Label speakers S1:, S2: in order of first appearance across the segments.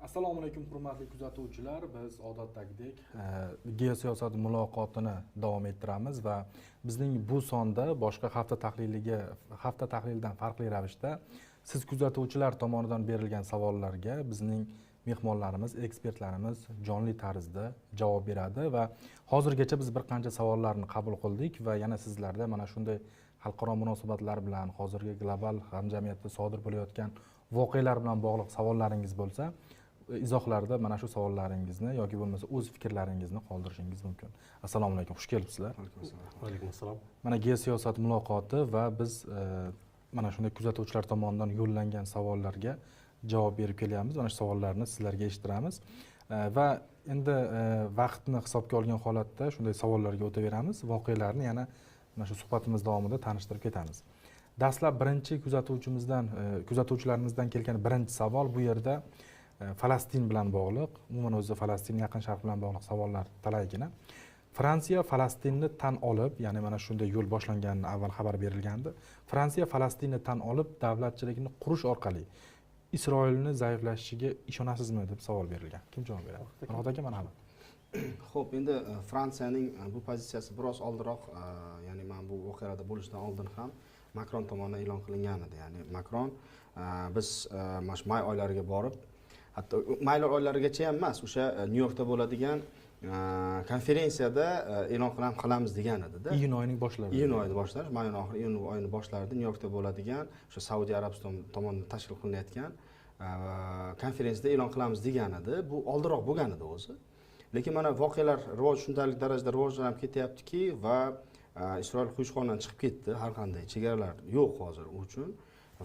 S1: Assalomu alaykum hurmatli kuzatuvchilar. Biz odatdagidek geosiyosat muloqotini davom ettiramiz va bizning bu sonda boshqa hafta tahlilidan farqli ravishda siz kuzatuvchilar tomonidan berilgan savollarga bizning mehmonlarimiz, ekspertlarimiz jonli tarzda javob beradi va hozirgacha biz bir qancha savollarni qabul qildik va yana sizlarda mana shunday xalqaro munosabatlar bilan hozirgi global hamjamiyatda sodir bo'layotgan voqealar bilan bog'liq savollaringiz bo'lsa, izohlarda mana shu savollaringizni yoki bo'lmasa o'z fikrlaringizni qoldirishingiz mumkin. Assalomu alaykum, xush kelibsizlar.
S2: Alaykum assalom.
S1: Mana geosiyosat muloqoti va biz mana shunday kuzatuvchilar tomonidan yo'llangan savollarga javob berib kelyapmiz. Mana shu savollarni sizlarga eshittiramiz va endi vaqtni hisobga olgan holatda shunday savollarga o'taveramiz. Voqealarni yana mana shu suhbatimiz davomida tanishtirib ketamiz. Dastlab birinchi kuzatuvchilarimizdan kelgan birinchi savol bu yerda Falastin bilan bog'liq, umuman o'zi Falastin yaqin sharq bilan bog'liq savollar talaygina. Fransiya Falastinni tan olib, ya'ni mana shunday yo'l boshlanganini avval xabar berilgandi. Fransiya Falastinni tan olib, davlatchilikni qurish orqali Isroilni zaiflashishiga ishonasizmi deb savol berilgan. Kim javob beradi? Farhod aka, mana bu.
S2: Xo'p, endi Fransiyaning bu pozitsiyasi biroz oldinroq, ya'ni men bu voqealarda bo'lishidan oldin ham Makron tomonidan e'lon qilingan edi. Ya'ni Makron biz mana may oylariga borib, hatto may oylarigacha ham emas, o'sha Nyu-Yorkda bo'ladigan konferensiyada e'lon qilamiz degan edi-da.
S1: Iyun oyining boshlarida.
S2: Iyun oyida boshlarida, may oxiri iyun oyining boshlarida Nyu-Yorkda bo'ladigan o'sha Saudiya Arabiston tomonidan tashkil qilinayotgan konferensiyada e'lon qilamiz degan edi. Bu oldinroq bo'lgan edi o'zi. Lekin mana voqealar shunchalik darajada rivojlanib ketyaptiki va Isroil quyushqondan chiqib ketdi, har qanday chegaralar yo'q hozir u uchun.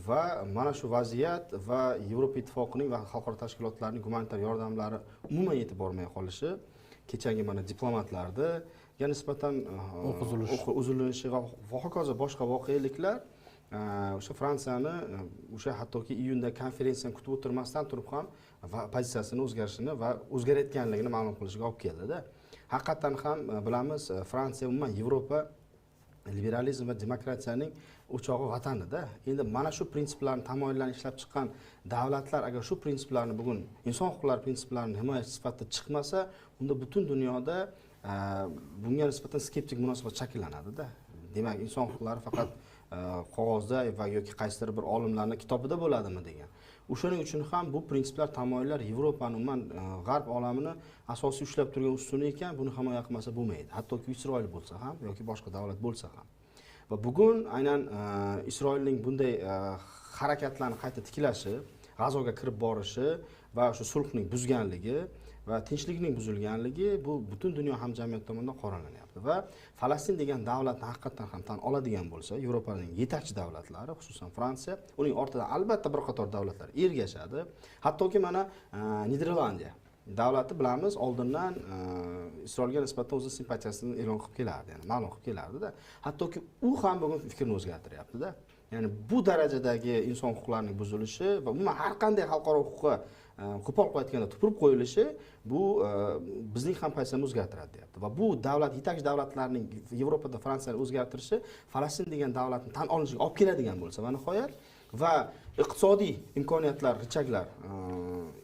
S2: Va mana shu vaziyat va Yevropa ittifoqining va xalqaro tashkilotlarning gumanitar yordamlari umuman yetib bormay qolishi, kechagi mana diplomatlarni nisbatan o'q uzilishi va hokazo boshqa voqeliklar o'sha Fransiyani o'sha hattoki iyunda konferensiyani kutib o'tirmasdan turib ham pozitsiyasini o'zgarishini va o'zgarayotganligini ma'lum qilishiga olib keldi-da. Haqiqatan ham bilamiz, Fransiya umuman Yevropa liberalizm va demokratiyaning o'chog'i vatanidir. Endi mana shu prinsiplarni, tamoyillarni ishlab chiqqan davlatlar agar shu prinsiplarni bugun inson huquqlari prinsiplarini himoyachi sifatida chiqmasa, unda butun dunyoda bunga nisbatan skeptik munosabat shakllanadi-da. Demak, inson huquqlari faqat qog'ozda va yoki qaysidir bir olimlarning kitobida bo'ladimi degan. O'shaning uchun ham bu prinsiplar, tamoyillar Yevropani, umuman g'arb olamini asosiy ushlab turgan ustuni ekan, buni himoya qilmasa bo'lmaydi. Hattoki Isroil bo'lsa ham yoki boshqa davlat bo'lsa ham. Va bugun aynan Isroilning bunday harakatlarni qayta tiklashi, G'azoga kirib borishi va shu sulhning buzganligi va tinchlikning buzilganligi bu butun dunyo hamjamiyati tomonidan qoralanyapti va Falastin degan davlatni haqiqatan ham tan oladigan bo'lsa, Yevropaning yetakchi davlatlari, xususan Fransiya, uning ortidan albatta bir qator davlatlar ergashadi. Hattoki mana Niderlandiya davlati bilamiz, oldindan Isroilga nisbatan o'z simpatiyasini e'lon qilib kelardi, ya'ni ma'lum qilib kelardi-da. Hattoki u ham bugun fikrini o'zgartiryapti-da. Ya'ni bu darajadagi inson huquqlarining buzilishi va umuman har qanday xalqaro huquqqa qo'pol qilib aytganda tupurib qo'yilishi bu bizning ham pozitsiyamizni o'zgartiradi deyapti. Va bu davlat, yetakchi davlatlarning Yevropada Fransiyani o'zgartirishi Falastin degan davlatni tan olinishiga olib keladigan bo'lsa va nihoyat va iqtisodiy imkoniyatlar, richaglar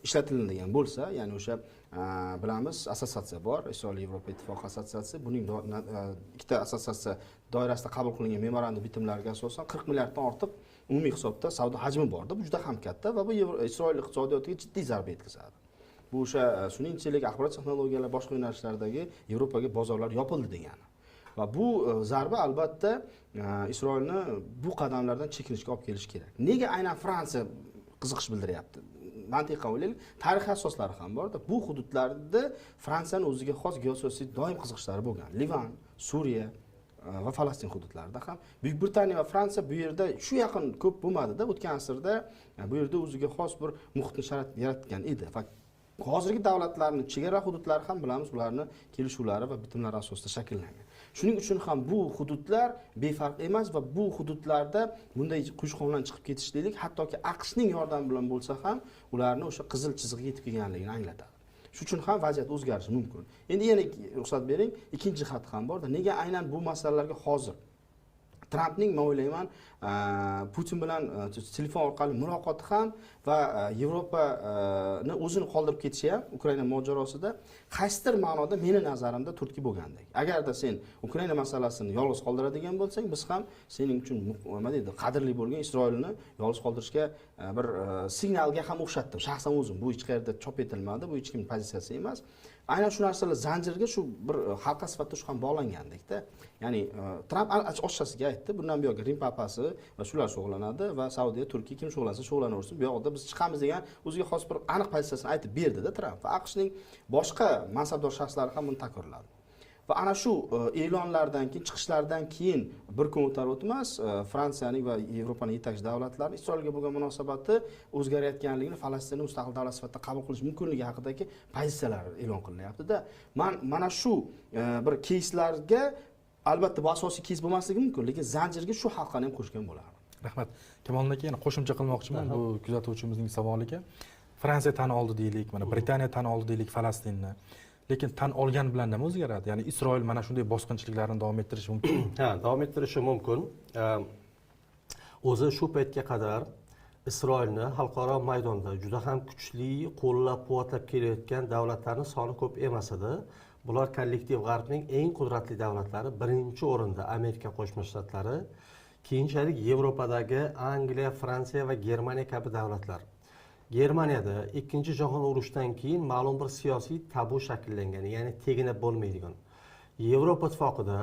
S2: ishlatiladigan bo'lsa, ya'ni o'sha bilamiz, assotsiatsiya bor, Isroil Yevropa ittifoqi assotsiatsiyasi, buning ikkita assotsiatsiya doirasida qabul qilingan memorandum bitimlariga asosan 40 milliarddan ortiq umumiy hisobda savdo hajmi bordi. Bu juda ham katta va bu Isroil iqtisodiyotiga jiddiy zarba yetkazadi. Bu o'sha sun'iy axborot texnologiyalari boshqa yo'nalishlardagi Yevropaga bozorlar yopildi degani. Va bu zarba albatta Isroilni bu qadamlardan chekinishga olib kelishi kerak. Nega aynan Fransiya qiziqish bildiryapti? Mantiqan o'ylaylik, tarixiy asoslari ham bor-da. Bu hududlarda Fransiyaning o'ziga xos geosiyosiy doim qiziqishlari bo'lgan. Livan, Suriya va Falastin hududlarida ham Buyuk Britaniya va Fransiya bu yerda shu yaqin ko'p bo'lmadi-da. O'tgan asrda bu yerda o'ziga xos bir muhitni sharoit yaratgan edi. Faqat hozirgi davlatlarning chegara hududlari ham bilamiz, ularni kelishuvlari va bitimlar asosida shakllangan. Shuning uchun ham bu hududlar befarq emas va bu hududlarda bunday quyushqondan chiqib ketishlik, hattoki AQShning yordami bilan bo'lsa ham ularni o'sha qizil chizgiga yetib kelganligini anglatadi. Shu uchun ham vaziyat o'zgarishi mumkin. Endi yana ruxsat bering, ikkinchi jihat ham bor-da. Nega aynan bu masalalarga hozir Trampning men o'ylayman Putin bilan telefon orqali muloqoti ham va Yevropani o'zini qoldirib ketishi ham Ukraina mojarosida qaysidir ma'noda meni nazarimda turtki bo'lgandek. Agarda sen Ukraina masalasini yolg'iz qoldiradigan bo'lsang, biz ham sening uchun nima deydi, qadrli bo'lgan Isroilni yolg'iz qoldirishga bir signalga ham o'xshatdim. Shaxsan o'zim bu hech qayerda chop etilmadi, bu hech kimning pozitsiyasi emas. Aynan shu narsalar zanjirga shu bir halqa sifatida shu ham bog'langandek-da. Ya'ni Tramp ochiqchasiga aytdi, bundan buyoqqa Rim papasi va shular shug'ullanadi va Saudiya, Turkiya kim shug'ullansa shug'ullanaversin. Bu yoqda biz chiqamiz degan o'ziga xos bir aniq pozitsiyasini aytib berdi-da Tramp. Va AQShning boshqa mansabdor shaxslari ham buni takrorladi. Va ana shu e'lonlardan keyin, chiqishlardan keyin bir kun o'tar o'tmas Fransiyaning va Yevropaning yetakchi davlatlari Isroilga bo'lgan munosabati o'zgarayotganligini, Falastinni mustaqil davlat sifatida qabul qilish mumkinligi haqidagi pozitsiyalar e'lon qilinyapti-da. Mana shu bir keyslarga albatta bu asosiy keys bo'lmasligi mumkin, lekin zanjirga shu halqani ham qo'shgan bo'lardi.
S1: Rahmat. Kamoldan keyin qo'shimcha qilmoqchiman bu kuzatuvchimizning savoliga. Fransiya tan oldi deylik, mana Britaniya tan oldi deylik Falastinni. Lekin tan olgan bilan nima o'zgaradi? Ya'ni Isroil mana shunday bosqinchiliklarni davom ettirishi mumkin.
S3: Davom ettirishi mumkin. O'zi shu paytga qadar Isroilni xalqaro maydonda juda ham kuchli qo'llab-quvvatlab kelayotgan davlatlarning soni ko'p emas edi. Bular kollektiv G'arbning eng qudratli davlatlari. Birinchi o'rinda Amerika Qo'shma Shtatlari, keyinchalik Yevropadagi Angliya, Fransiya va Germaniya kabi davlatlar. Germaniyada Ikkinchi jahon urushidan keyin ma'lum bir siyosiy tabu shakllangan, ya'ni teginib bo'lmaydigan. Yevropa ittifoqida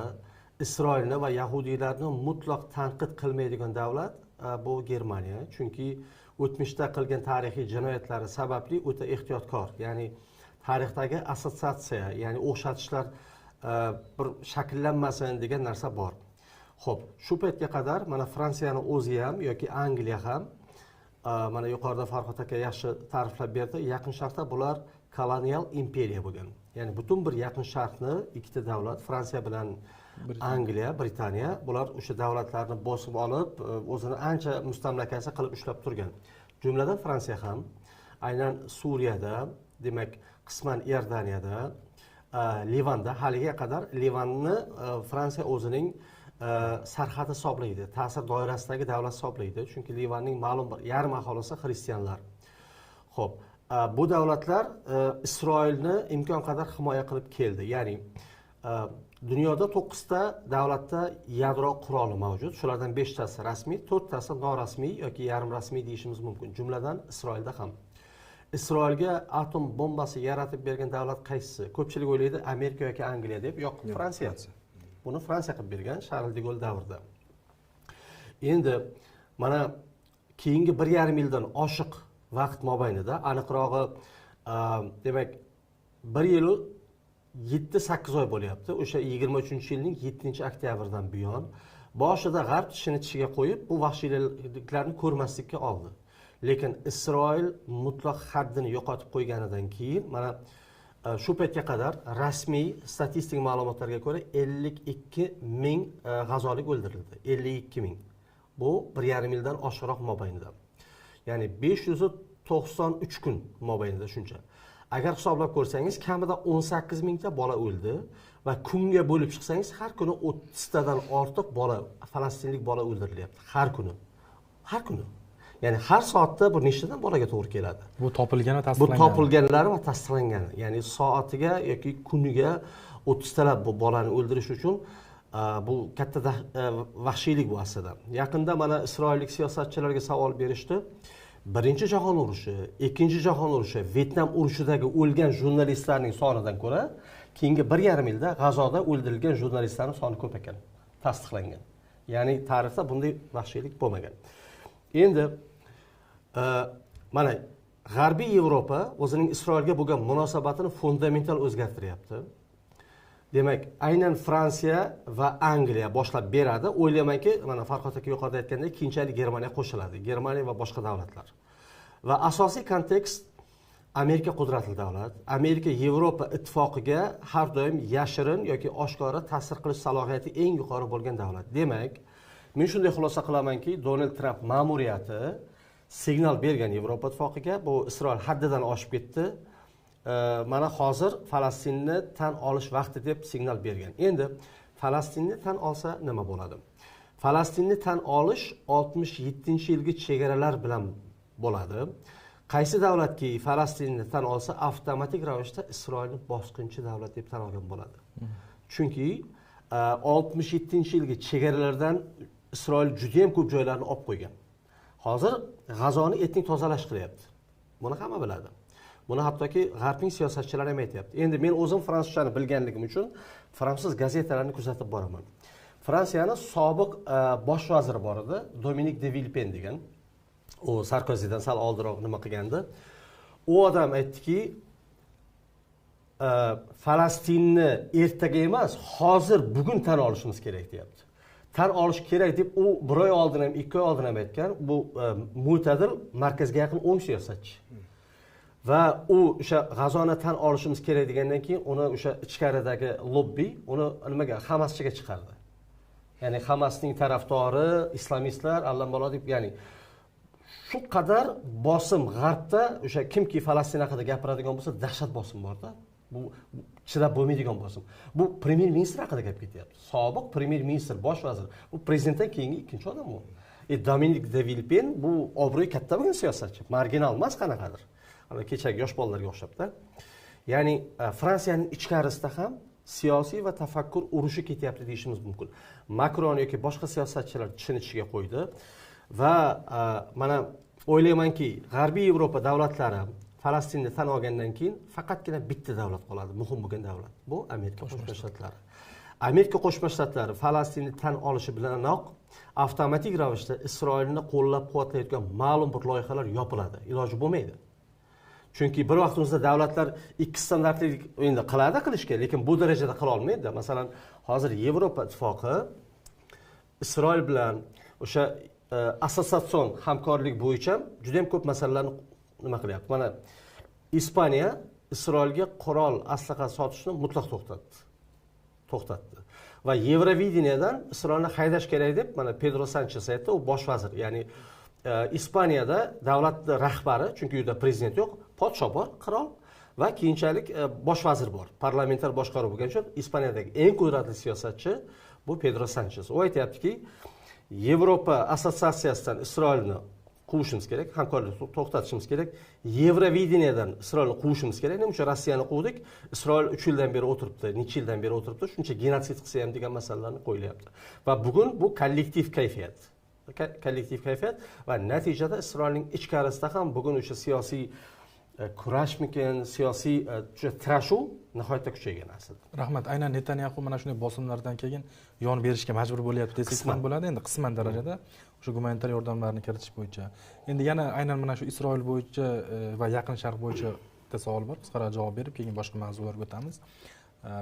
S3: Isroilni va yahudiylarni mutlaq tanqid qilmaydigan davlat bu Germaniya, chunki o'tmishda qilgan tarixiy jinoyatlari sababli o'ta ehtiyotkor, ya'ni tarixdagi assotsiatsiya, ya'ni o'xshatishlar bir shakllanmasin degan narsa bor. Xo'p, shu paytga qadar mana Fransiyani o'zi ham yoki Angliya ham mana yuqorida Farhod aka yaxshi ta'riflab berdi. Yaqin Sharqda bular kolonial imperiya bo'lgan. Ya'ni butun bir Yaqin Sharqni ikkita davlat, Fransiya bilan Angliya, Britaniya, bular o'sha davlatlarni bosib olib, o'zini ancha mustamlakasi qilib ushlab turgan. Jumladan Fransiya ham aynan Suriyada, demak, qisman Iordaniyada, Livanda, haliga qadar Livanni Fransiya o'zining sarhadi hisoblaydi, ta'sir doirasidagi davlat hisoblaydi, chunki Livanning ma'lum bir yarim aholisi xristianlar. Xo'p, bu davlatlar Isroilni imkon qadar himoya qilib keldi. Ya'ni dunyoda 9 ta davlatda yadro quroli mavjud. Shulardan 5 tasi rasmiy, 4 tasi norasmiy yoki yarim rasmiy deyishimiz mumkin. Jumladan Isroilda ham. Isroilga atom bombasi yaratib bergan davlat qaysisi? Ko'pchilik o'ylaydi Amerika yoki Angliya deb. Yo'q, Fransiya. Buni Fransiya qilib bergan Charles de Gaulle davrida. Endi mana keyingi 1,5 yildan oshiq vaqt mobaynida, aniqrog'i demak 1 yil 7-8 oy bo'lyapti. O'sha 23-yilning 7-oktyabrdan buyon boshida G'arb tishini tishiga qo'yib, bu vahshiyliklarni ko'rmaslikka oldi. Lekin Isroil mutlaq haddini yo'qotib qo'yganidan keyin mana shu paytga qadar rasmiy statistik ma'lumotlarga ko'ra 52 ming g'azolik o'ldirildi. 52 ming. Bu 1,5 yildan oshiqroq mobaynida. Ya'ni 593 kun mobaynida shuncha. Agar hisoblab ko'rsangiz, kamida 18 mingta bola o'ldi va kunga bo'lib chiqsangiz, har kuni 30 tadan ortiq bola, falastinlik bola o'ldirilyapti. Har kuni. Har kuni. Ya'ni har soatda bir nechtadan bolaga to'g'ri keladi.
S1: Bu topilgan va tasdiqlangan.
S3: Bu topilganlari va tasdiqlangan. Ya'ni soatiga yoki kuniga 30 talab bu bolani o'ldirish uchun bu katta vahshiylik bu aslida. Yaqinda mana isroillik siyosatchilarga savol berishdi. Birinchi jahon urushi, ikkinchi jahon urushi, Vyetnam urushidagi o'lgan jurnalistlarning sonidan ko'ra, keyingi 1,5 yilda G'azoda o'ldirilgan jurnalistlarning soni ko'p ekan, tasdiqlangan. Ya'ni tarixda bunday vahshiylik bo'lmagan. Endi mana G'arbiy Yevropa o'zining Isroilga bo'lgan munosabatini fundamental o'zgartiryapti. Demak, aynan Fransiya va Angliya boshlab beradi. O'ylaymanki, mana Farhod aka yuqorida aytgandek, keyinchalik Germaniya qo'shiladi. Germaniya va boshqa davlatlar. Va asosiy kontekst Amerika qudratli davlat. Amerika Yevropa ittifoqiga har doim yashirin yoki oshkora ta'sir qilish salohiyati eng yuqori bo'lgan davlat. Demak, men shunday xulosa qilamanki, Donald Trump ma'muriyati signal bergan Yevropa ittifoqiga, bu Isroil haddidan oshib ketdi. Mana hozir Falastinni tan olish vaqti deb signal bergan. Endi Falastinni tan olsa nima bo'ladi? Falastinni tan olish 67-yilgi chegaralar bilan bo'ladi. Qaysi davlatki Falastinni tan olsa, avtomatik ravishda Isroilni bosqinchi davlat deb tan olgan bo'ladi. Chunki 67-yilgi chegaralardan Isroil juda ham ko'p joylarni olib qo'ygan. Hozir G'azoni etnik tozalash qilyapti. Buni hamma biladi. Buni hattoki g'arbning siyosatchilari ham aytayapti. Endi men o'zim fransuzchani bilganligim uchun fransuz gazetalarini kuzatib boraman. Fransiyaning sobiq bosh vaziri bor edi, Dominique de Villepin degan. U Sarkozidan sal oldinroq nima qilgandi? U odam aytdiki, Falastinni ertaga emas, hozir bugun tan olishimiz kerak deyapti. Tan olish kerak deb u 1 oy oldin ham, 2 oy oldin ham aytgan. Bu mo'tadil, markazga yaqin o'ng siyosatchi. Va u o'sha G'azoni tan olishimiz kerak degandan keyin uni o'sha ichkaridagi lobbi uni nimaga Hamaschiga chiqardi. Ya'ni Hamasning tarafdori, islamistlar, allambalo deb, ya'ni shu qadar bosim g'arbda o'sha kimki Falastin haqida gapiradigan bo'lsa, dahshat bosim borda. Bu chidab bo'lmaydigan bosim. Bu premyer ministr haqida gap ketyapti. Sobiq premyer ministr, bosh vazir. Bu prezidentdan keyingi ikkinchi odam u. Dominique de Villepin bu obro'yi katta bo'lgan siyosatchi, marginal emas qanaqadir. Ana kechagi yosh bolalarga o'xshabda. Ya'ni Fransiyaning ichkarisida ham siyosiy va tafakkur urushi ketyapti deyishimiz mumkin. Makron yoki boshqa siyosatchilar tishini ichiga qo'ydi va mana o'ylaymanki, G'arbiy Yevropa davlatlari Falastinni tan olgandan keyin faqatgina bitta davlat qoladi, muhim bo'lgan davlat. Bu Amerika Qo'shma Shtatlari. Amerika Qo'shma Shtatlari Falastinni tan olishi bilanoq avtomatik ravishda Isroilni qo'llab-quvvatlayotgan ma'lum bir loyihalar yopiladi. Iloji bo'lmaydi. Chunki bir vaqtimizda davlatlar ikki standartlik endi qilishga, lekin bu darajada qila olmaydi. Masalan, hozir Yevropa ittifoqi Isroil bilan o'sha assotsiatsion hamkorlik bo'yicha juda ham ko'p masalalarni nima qilyapti. Mana Ispaniya Isroilga qurol, aslaha sotishni mutlaq to'xtatdi. Va Yevrovideniyadan Isroilni haydash kerak deb mana Pedro Sanchez aytdi, u bosh vazir, ya'ni Ispaniyada davlat rahbari, chunki u yerda prezident yo'q, podsho bor, qirol va keyinchalik bosh vazir bor. Parlamentar boshqaruv bo'lgan uchun Ispaniyadagi eng qudratli siyosatchi bu Pedro Sanchez. U aytayaptiki, Yevropa assotsiatsiyasidan Isroilni quvishimiz kerak, hamkorlikni to'xtatishimiz kerak. Yevrovideniyadan Isroilni quvishimiz kerak. Nima uchun Rossiyani quvdik? Isroil 3 yildan beri o'tiribdi, necha yildan beri o'tiribdi, shuncha genotsid qilsa ham degan masalalarni qo'yilyapti. Va bugun bu kollektiv kayfiyat. Va natijada Isroilning ichkarisida ham bugun o'sha siyosiy kurashmikan, siyosiy trashuv nihoyatda kuchaygan aslida.
S1: Rahmat. Aynan Netanyahu mana shunday bosimlardan keyin yon berishga majbur bo'lyapti desak ham bo'ladi. Endi qisman darajada o'sha gumanitar yordamlarni kiritish bo'yicha. Endi yana aynan mana shu Isroil bo'yicha va Yaqin Sharq bo'yicha bitta savol bor. Qisqaroq javob berib, keyin boshqa mavzularga o'tamiz.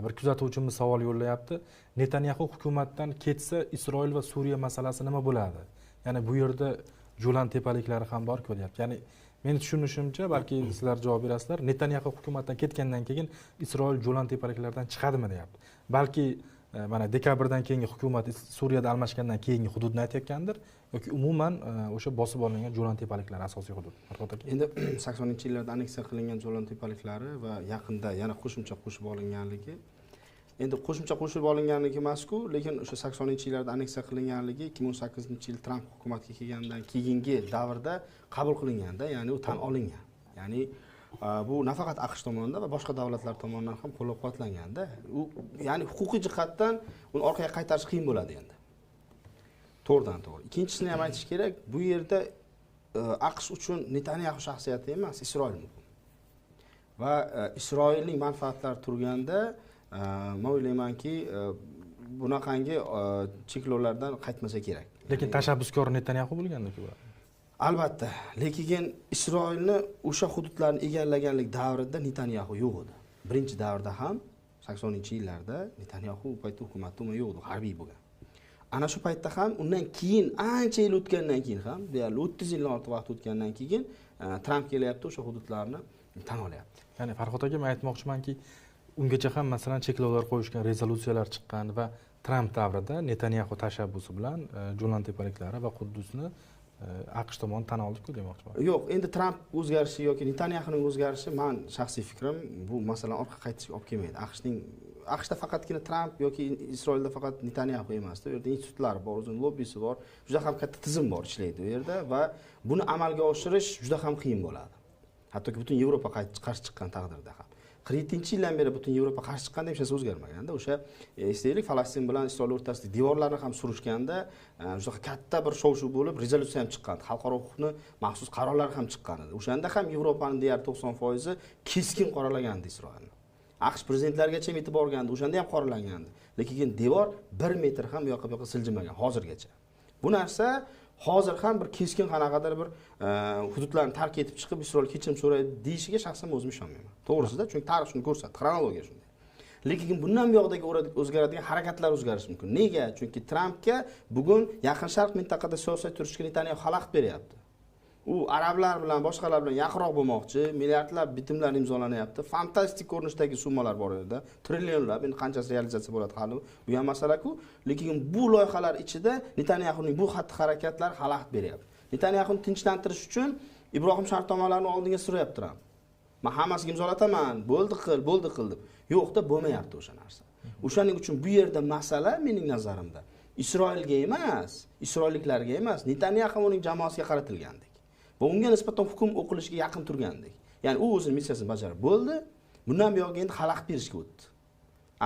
S1: Bir kuzatuvchimiz savol yo'llayapti. Netanyahu hukumatdan ketsa, Isroil va Suriya masalasi nima bo'ladi? Ya'ni bu yerda Jo'lan tepaliklari ham bor-ku deyapti. Ya'ni men tushunishimcha, balki sizlar javob berasizlar, Netanyahu hukumatdan ketgandan keyin Isroil Jo'lan tepaliklaridan chiqadimi deyapti. Balki mana dekabrdan keyingi hukumat Suriyada almashgandan keyingi hududni aytayotgandir yoki umuman o'sha bosib olingan Jo'lan tepaliklari asosiy hudud.
S2: Endi 80-yillarda anneksiya qilingan Jo'lan tepaliklari va yaqinda yana qo'shimcha qo'shib olinganligi, endi qo'shimcha qo'shib olinganligi emas-ku, lekin o'sha 80-yillarda anneksiya qilinganligi 2018-yil Tramp hukumatga kelgandan keyingi davrda qabul qilinganda, ya'ni u tan olingan. Ya'ni bu nafaqat AQSh tomonidan va boshqa davlatlar tomonidan ham qo'llab-quvvatlanganda, u ya'ni huquqiy jihatdan uni orqaga qaytarish qiyin bo'ladi endi. To'g'ridan to'g'ri. Ikkinchisini ham aytish kerak, bu yerda AQSh uchun Netanyahu shaxsiyati emas, Isroil muhim. Va Isroilning manfaatlari turganda men o'ylaymanki, bunaqangi cheklovlardan qaytmasa kerak.
S1: Lekin tashabbuskor Netanyahu bo'lganda-ku.
S2: Albatta, lekin Isroilni o'sha hududlarni egallaganlik davrida Netanyahu yo'q edi. Birinchi davrda ham 80-yillarda Netanyahu bu paytda hukumatda yo'q edi, harbiy bo'lgan. Ana shu paytda ham undan keyin ancha yil o'tgandan keyin ham, deyarli 30 yildan ortiq vaqt o'tgandan keyin Tramp kelyapti, o'sha hududlarni tan olyapti.
S1: Ya'ni Farhod aka, men aytmoqchimanki, ungacha ham masalan cheklovlar qo'yishgan, rezolyutsiyalar chiqqan va Tramp davrida Netanyahu tashabbusi bilan Jo'lan tepaliklari va Quddusni AQSh tomonidan tan oldi-ku demoqchiman.
S2: Yo'q, endi Tramp o'zgarishi yoki Netanyahuning o'zgarishi, men shaxsiy fikrim, bu masalan orqa qaytishga olib kelmaydi. AQShning AQShda faqatgina Tramp yoki Isroilda faqat Netanyahu emasda, u yerda institutlar bor, o'zining lobbisi bor, juda ham katta tizim bor ishlaydi u yerda va buni amalga oshirish juda ham qiyin bo'ladi. Hattoki butun Yevropa qarshi chiqqan taqdirda ham. 47-yildan beri butun Yevropa qarshi chiqqanda hech narsa o'zgarmaganda. O'sha eslaylik, Falastin bilan Isroil o'rtasidagi devorlarni ham surishganda juda katta bir shov-shuv bo'lib, rezolyutsiya ham chiqqan, xalqaro huquqni maxsus qarorlar ham chiqqan edi. O'shanda ham Yevropaning deyarli 90% keskin qoralagandi Isroilni. AQSh prezidentlargacha yetib borgandi, o'shanda ham qoralangandi. Lekin devor 1 metr ham u yoqqa bu yoqqa siljimagan hozirgacha. Bu narsa hozir ham bir keskin qanaqadir bir hududlarni tark etib chiqib Isroil kechirim so'raydi deyishiga shaxsan o'zim ishonmayman. To'g'risida, chunki tarix shuni ko'rsatdi, xronologiya shunday. Lekin bundan buyog'idagi o'zgaradigan harakatlar o'zgarishi mumkin. Nega? Chunki Trampga bugun Yaqin Sharq mintaqada siyosat turishga Netanyahu xalaqit beryapti. U arablar bilan, boshqalar bilan yaqinroq bo'lmoqchi, milliardlab bitimlar imzolanyapti. Fantastik ko'rinishdagi summalar bor edi, trillionlab, endi qanchasi realizatsiya bo'ladi hali bu ham masala-ku. Lekin bu loyihalar ichida Netanyahuning bu xatti-harakatlari xalaqit beryapti. Netanyahuni tinchlantirish uchun Ibrohim shartnomalarni oldinga suryapti Tramp. Men hammasiga imzolataman, bo'ldi qil deb. Yo'qda bo'lmayapti o'sha narsa. O'shaning uchun bu yerda masala mening nazarimda Isroilga emas, isroilliklarga emas, Netanyahuning jamoasiga qaratilgandek. Va unga nisbatan hukm o'qilishiga yaqin turgandek. Ya'ni u o'zining missiyasini bajarib bo'ldi. Bundan buyog'iga endi xalaqit berishga o'tdi.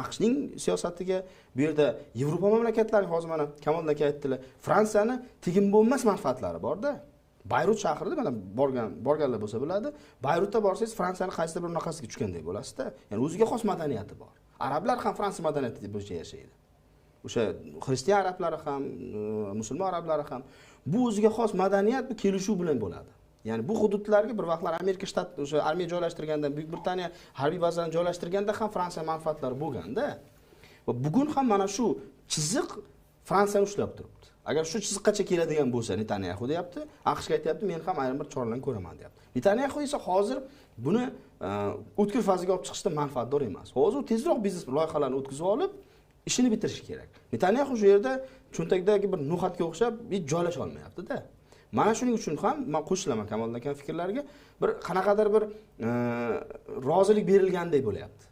S2: AQShning siyosatiga bu yerda Yevropa mamlakatlari hozir mana Kamol aka aytdilar, Fransiyani tegim bo'lmas manfaatlari bor-da. Bayrut shahrida mana borganlar bo'lsa biladi. Bayrutda borsangiz Fransiyani qaysidir bir naqasiga tushgandek bo'lasiz-da. Ya'ni o'ziga xos madaniyati bor. Arablar ham Fransiya madaniyati deb yashaydi. O'sha xristian arablari ham, musulmon arablari ham bu o'ziga xos madaniyat bu kelishuv bilan bo'ladi. Ya'ni bu hududlarga bir vaqtlar Amerika shtat o'sha armiya joylashtirganda, Buyuk Britaniya harbiy bazani joylashtirganda ham Fransiya manfaatlari bo'lganda va bugun ham mana shu chiziq Fransiyani ushlab turibdi. Agar shu chiziqgacha keladigan bo'lsa, Netanyahu deyapti, AQShga aytayapti, men ham ayrim bir choralarni ko'raman deyapti. Netanyahu esa hozir buni o'tkir faziga olib chiqishda manfaatdor emas. Hozir tezroq biznes loyihalarini o'tkazib olib, ishini bitirish kerak. Netanyahu shu yerda cho'ntakdagi bir no'xatga o'xshab hech joylasha olmayapti-da. Mana shuning uchun ham men qo'shilaman Kamol aka fikrlarga, bir qanaqadir bir rozilik berilgandek bo'lyapti.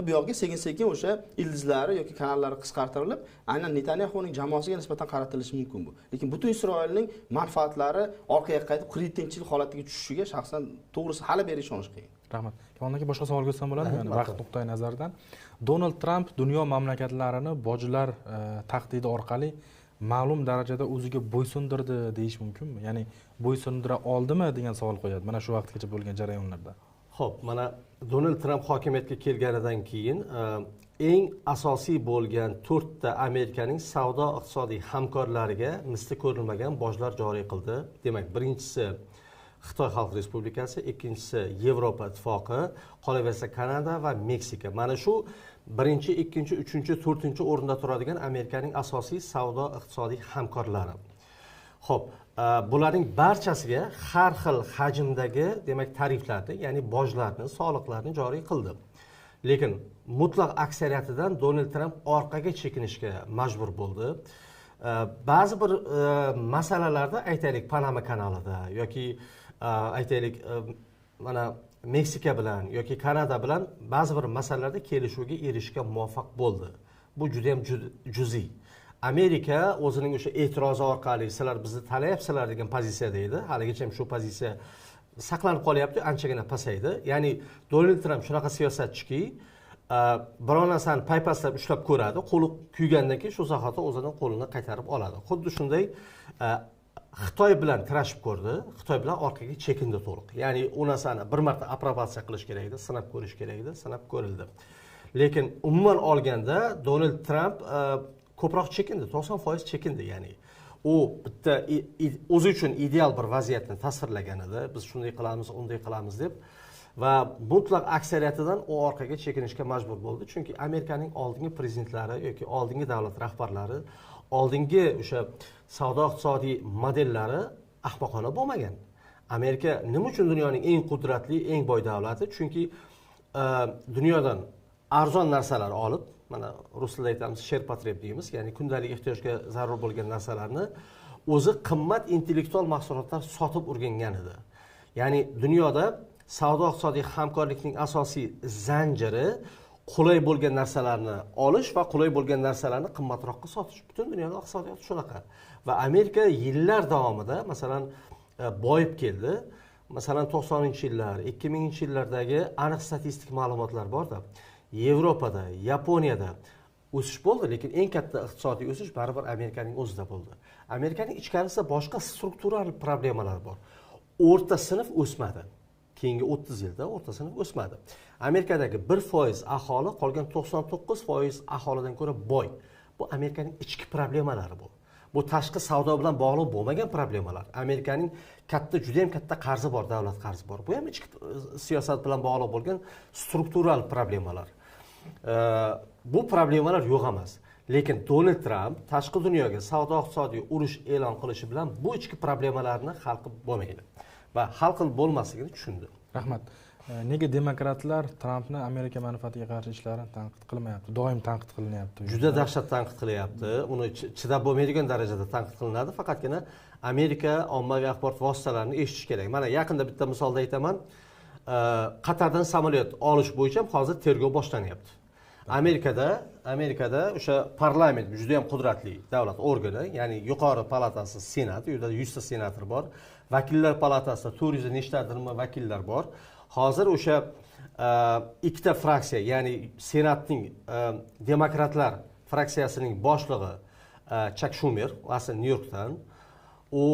S2: Bu yoqqa sekin-sekin o'sha ildizlari yoki kanallari qisqartirilib, aynan Netanyahuning jamoasiga nisbatan qaratilishi mumkin bu. Lekin butun Isroilning manfaatlari orqaga qaytib 47-yil holatiga tushishiga shaxsan to'g'risi hali beri ishonish qiyin.
S1: Rahmat. Kamol aka boshqa savol qo'ysam bo'ladimi? Ya'ni vaqt nuqtai nazaridan Donald Tramp dunyo mamlakatlarini bojlar tahdidi orqali ma'lum darajada o'ziga bo'ysundirdi deyish mumkinmi? Ya'ni bo'ysundira oldimi degan savol qo'yadi. Mana shu vaqtgacha bo'lgan jarayonlarda.
S3: Xo'p, mana Donald Tramp hokimiyatga kelganidan keyin eng asosiy bo'lgan 4 ta Amerikaning savdo-iqtisodiy hamkorlariga misli ko'rilmagan bojlar joriy qildi. Demak, birinchisi Xitoy Xalq Respublikasi, ikkinchisi Yevropa ittifoqi, qolaversa Kanada va Meksika. Mana shu birinchi, ikkinchi, uchinchi, to'rtinchi o'rinda turadigan Amerikaning asosiy savdo-iqtisodiy hamkorlari. Xo'p, bularning barchasiga har xil hajmdagi, demak, tariflarni, ya'ni bojlarni, soliqlarni joriy qildi. Lekin mutlaq aksariyatidan Donald Tramp orqaga chekinishga majbur bo'ldi. Ba'zi bir masalalarda, aytaylik, Panama kanalida yoki aytaylik mana Meksika bilan yoki Kanada bilan ba'zi bir masalalarda kelishuvga erishishga muvaffaq bo'ldi. Bu juda ham juziy. Amerika o'zining o'sha e'tirozi orqali sizlar bizni tanlayapsizlar degan pozitsiyada edi. Haligacha ham shu pozitsiya saqlanib qolyapti, anchagina pasaydi. Ya'ni Donald Tramp shunaqa siyosatchiki, biror narsani paypaslab ushlab ko'radi, qo'li kuygandan keyin shu zahoti o'zining qo'lini qaytarib oladi. Xuddi shunday Xitoy bilan tirashib ko'rdi, Xitoy bilan orqaga chekindi to'liq. Ya'ni u narsani bir marta aprobatsiya qilish kerak edi, sinab ko'rish kerak edi, sinab ko'rildi. Lekin umuman olganda Donald Tramp ko'proq chekindi, 90% chekindi. Ya'ni u bitta o'zi uchun ideal bir vaziyatni tasvirlagan edi. Biz shunday qilamiz, unday qilamiz deb va mutlaq aksariyatidan u orqaga chekinishga majbur bo'ldi. Chunki Amerikaning oldingi prezidentlari yoki oldingi davlat rahbarlari, oldingi o'sha savdo-iqtisodiy modellari ahmoqona bo'lmagan. Amerika nima uchun dunyoning eng qudratli, eng boy davlati? Chunki dunyodan arzon narsalar olib, mana rus tilida aytamiz, sherpotreb deymiz, ya'ni kundalik ehtiyojga zarur bo'lgan narsalarni o'zi qimmat intellektual mahsulotlar sotib o'rgangan edi. Ya'ni dunyoda savdo-iqtisodiy hamkorlikning asosiy zanjiri qulay bo'lgan narsalarni olish va qulay bo'lgan narsalarni qimmatroqqa sotish. Butun dunyoda iqtisodiyot shunaqa. Va Amerika yillar davomida masalan boyib keldi. Masalan 90-yillar, 2000-yillardagi aniq statistik ma'lumotlar borda. Yevropada, Yaponiyada o'sish bo'ldi, lekin eng katta iqtisodiy o'sish baribir Amerikaning o'zida bo'ldi. Amerikaning ichkarisida boshqa struktural problemalar bor. O'rta sinf o'smadi. Keyingi 30 yilda o'rta sinf o'smadi. Amerikadagi 1% aholi qolgan 99% aholidan ko'ra boy. Bu Amerikaning ichki problemalari bu. Bu tashqi savdo bilan bog'liq bo'lmagan problemalar. Amerikaning juda ham katta qarzi bor, davlat qarzi bor. Bu ham ichki siyosat bilan bog'liq bo'lgan struktural problemalar. Bu problemalar yo'q emas. Lekin Donald Trump tashqi dunyoga savdo-iqtisodiy urush e'lon qilishi bilan bu ichki problemalarni hal qilib bo'lmaydi va hal qilib bo'lmasligini tushundi.
S1: Rahmat. Nega demokratlar Trampni Amerika manfaatiga qarshi ishlarini tanqid qilmayapti? Doim tanqid qilinyapti.
S3: Juda dahshat tanqid qilyapti. Uni chidab bo'lmaydigan darajada tanqid qilinadi. Faqatgina Amerika ommaviy axborot vositalarini eshitish kerak. Mana yaqinda bitta misolda aytaman. Qatardan samolyot olish bo'yicha hozir tergov boshlanyapti. Amerikada o'sha parlament juda ham qudratli davlat organi, ya'ni yuqori palatasi senat, u yerda 100 ta senator bor. Vakillar palatasida 400 nechtadirmi vakillar bor. Hozir o'sha ikkita fraksiya, ya'ni senatning demokratlar fraksiyasining boshlig'i Chuck Schumer, asli Nyu-Yorkdan, u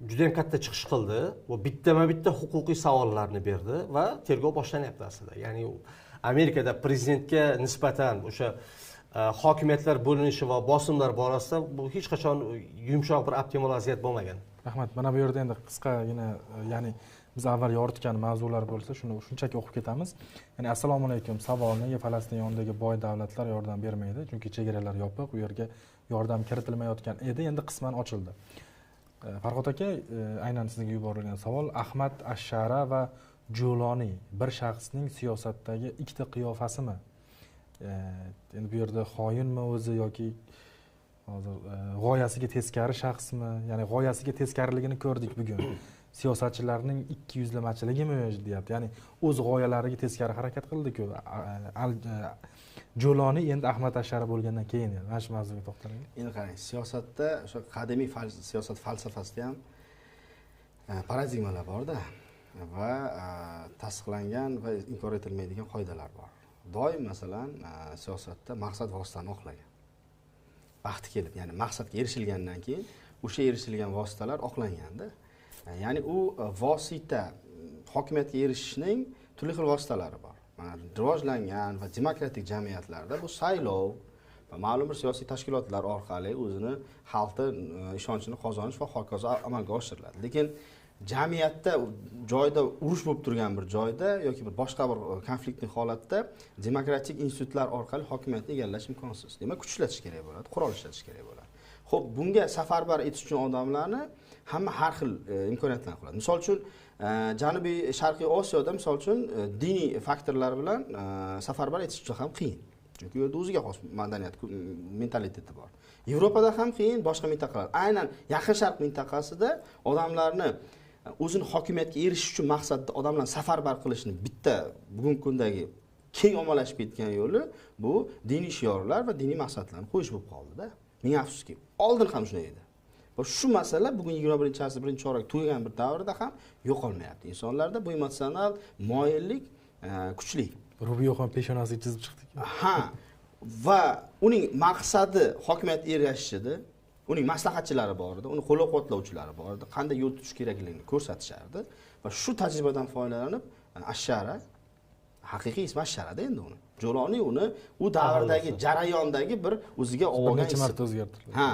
S3: juda ham katta chiqish qildi va bittama-bitta huquqiy savollarni berdi va tergov boshlanyapti aslida. Ya'ni Amerikada prezidentga nisbatan o'sha hokimiyatlar bo'linishi va bosimlar borasida bu hech qachon yumshoq bir optimal vaziyat bo'lmagan.
S1: Rahmat. Mana bu yerda endi qisqagina, ya'ni biz avval yoritgan mavzular bo'lsa, shuni shunchaki o'qib ketamiz. Ya'ni assalomu alaykum. Savol: nega Falastin yonidagi boy davlatlar yordam bermaydi? Chunki chegaralar yopiq, u yerga yordam kiritilmayotgan edi, endi qisman ochildi. Farhod aka, aynan sizga yuborilgan savol: Ahmad Ashara va Juloni bir shaxsning siyosatdagi ikkita qiyofasimi? Endi bu yerda xoinmi o'zi yoki hozir g'oyasiga teskari shaxsmi? Ya'ni g'oyasiga teskariligini ko'rdik bugun. Siyosatchilarning ikkiyuzlamachiligimi deyapti. Ya'ni o'z g'oyalariga teskari harakat qildi-ku. Juloni endi Ahmad Ashara bo'lgandan keyin mana shu mavzuga to'xtalaylik.
S2: Endi qarang, siyosatda o'sha qadimiy siyosat falsafasida ham paradigmalar bor-da va tasdiqlangan va inkor etilmaydigan qoidalar bor. Doim masalan siyosatda maqsad vositani oqlagan. Vaqti kelib, ya'ni maqsadga erishilgandan keyin o'sha erishilgan vositalar oqlanganda, ya'ni u vosita hokimiyatga erishishning turli xil vositalari bor. Mana rivojlangan va demokratik jamiyatlarda bu saylov va ma'lum bir siyosiy tashkilotlar orqali o'zini xalqning ishonchini qozonish va hokazo amalga oshiriladi. Lekin jamiyatda joyda urush bo'lib turgan bir joyda yoki bir boshqa bir konfliktli holatda demokratik institutlar orqali hokimiyatni egallash imkonsiz. Demak, kuch ishlatish kerak bo'ladi, qurol ishlatish kerak bo'ladi. Xo'p, bunga safarbar etish uchun odamlarni hamma har xil imkoniyatlarni qiladi. Misol uchun Janubiy Sharqiy Osiyoda misol uchun diniy faktorlar bilan safarbar etish juda ham qiyin. Chunki u yerda o'ziga xos madaniyat, mentaliteti bor. Yevropada ham qiyin, boshqa mintaqalar. Aynan Yaqin Sharq mintaqasida odamlarni o'zini hokimiyatga erishish uchun maqsadda odamlarni safarbar qilishni bitta bugungi kundagi keng ommalashib ketgan yo'li bu diniy shiorlar va diniy maqsadlarni qo'yish bo'lib qoldi-da. Ming afsuski, oldin ham shunday edi. Va shu masala bugun 21-asr birinchi chorak tugagan bir davrda ham yo'qolmayapti. Insonlarda bu emotsional moyillik kuchli.
S1: Rubio ham peshonasiga chizib chiqdik.
S2: Ha, va uning maqsadi hokimiyatga ergashishida, uning maslahatchilari bor edi, uni qo'llab-quvvatlovchilari bor edi, qanday yo'l tutish kerakligini ko'rsatishardi va shu tajribadan foydalanib Ashara, haqiqiy ismi Ashara-da endi uni. Juloni uni u davrdagi jarayondagi bir o'ziga olgan
S1: necha marta o'zgartirildi.
S2: Ha,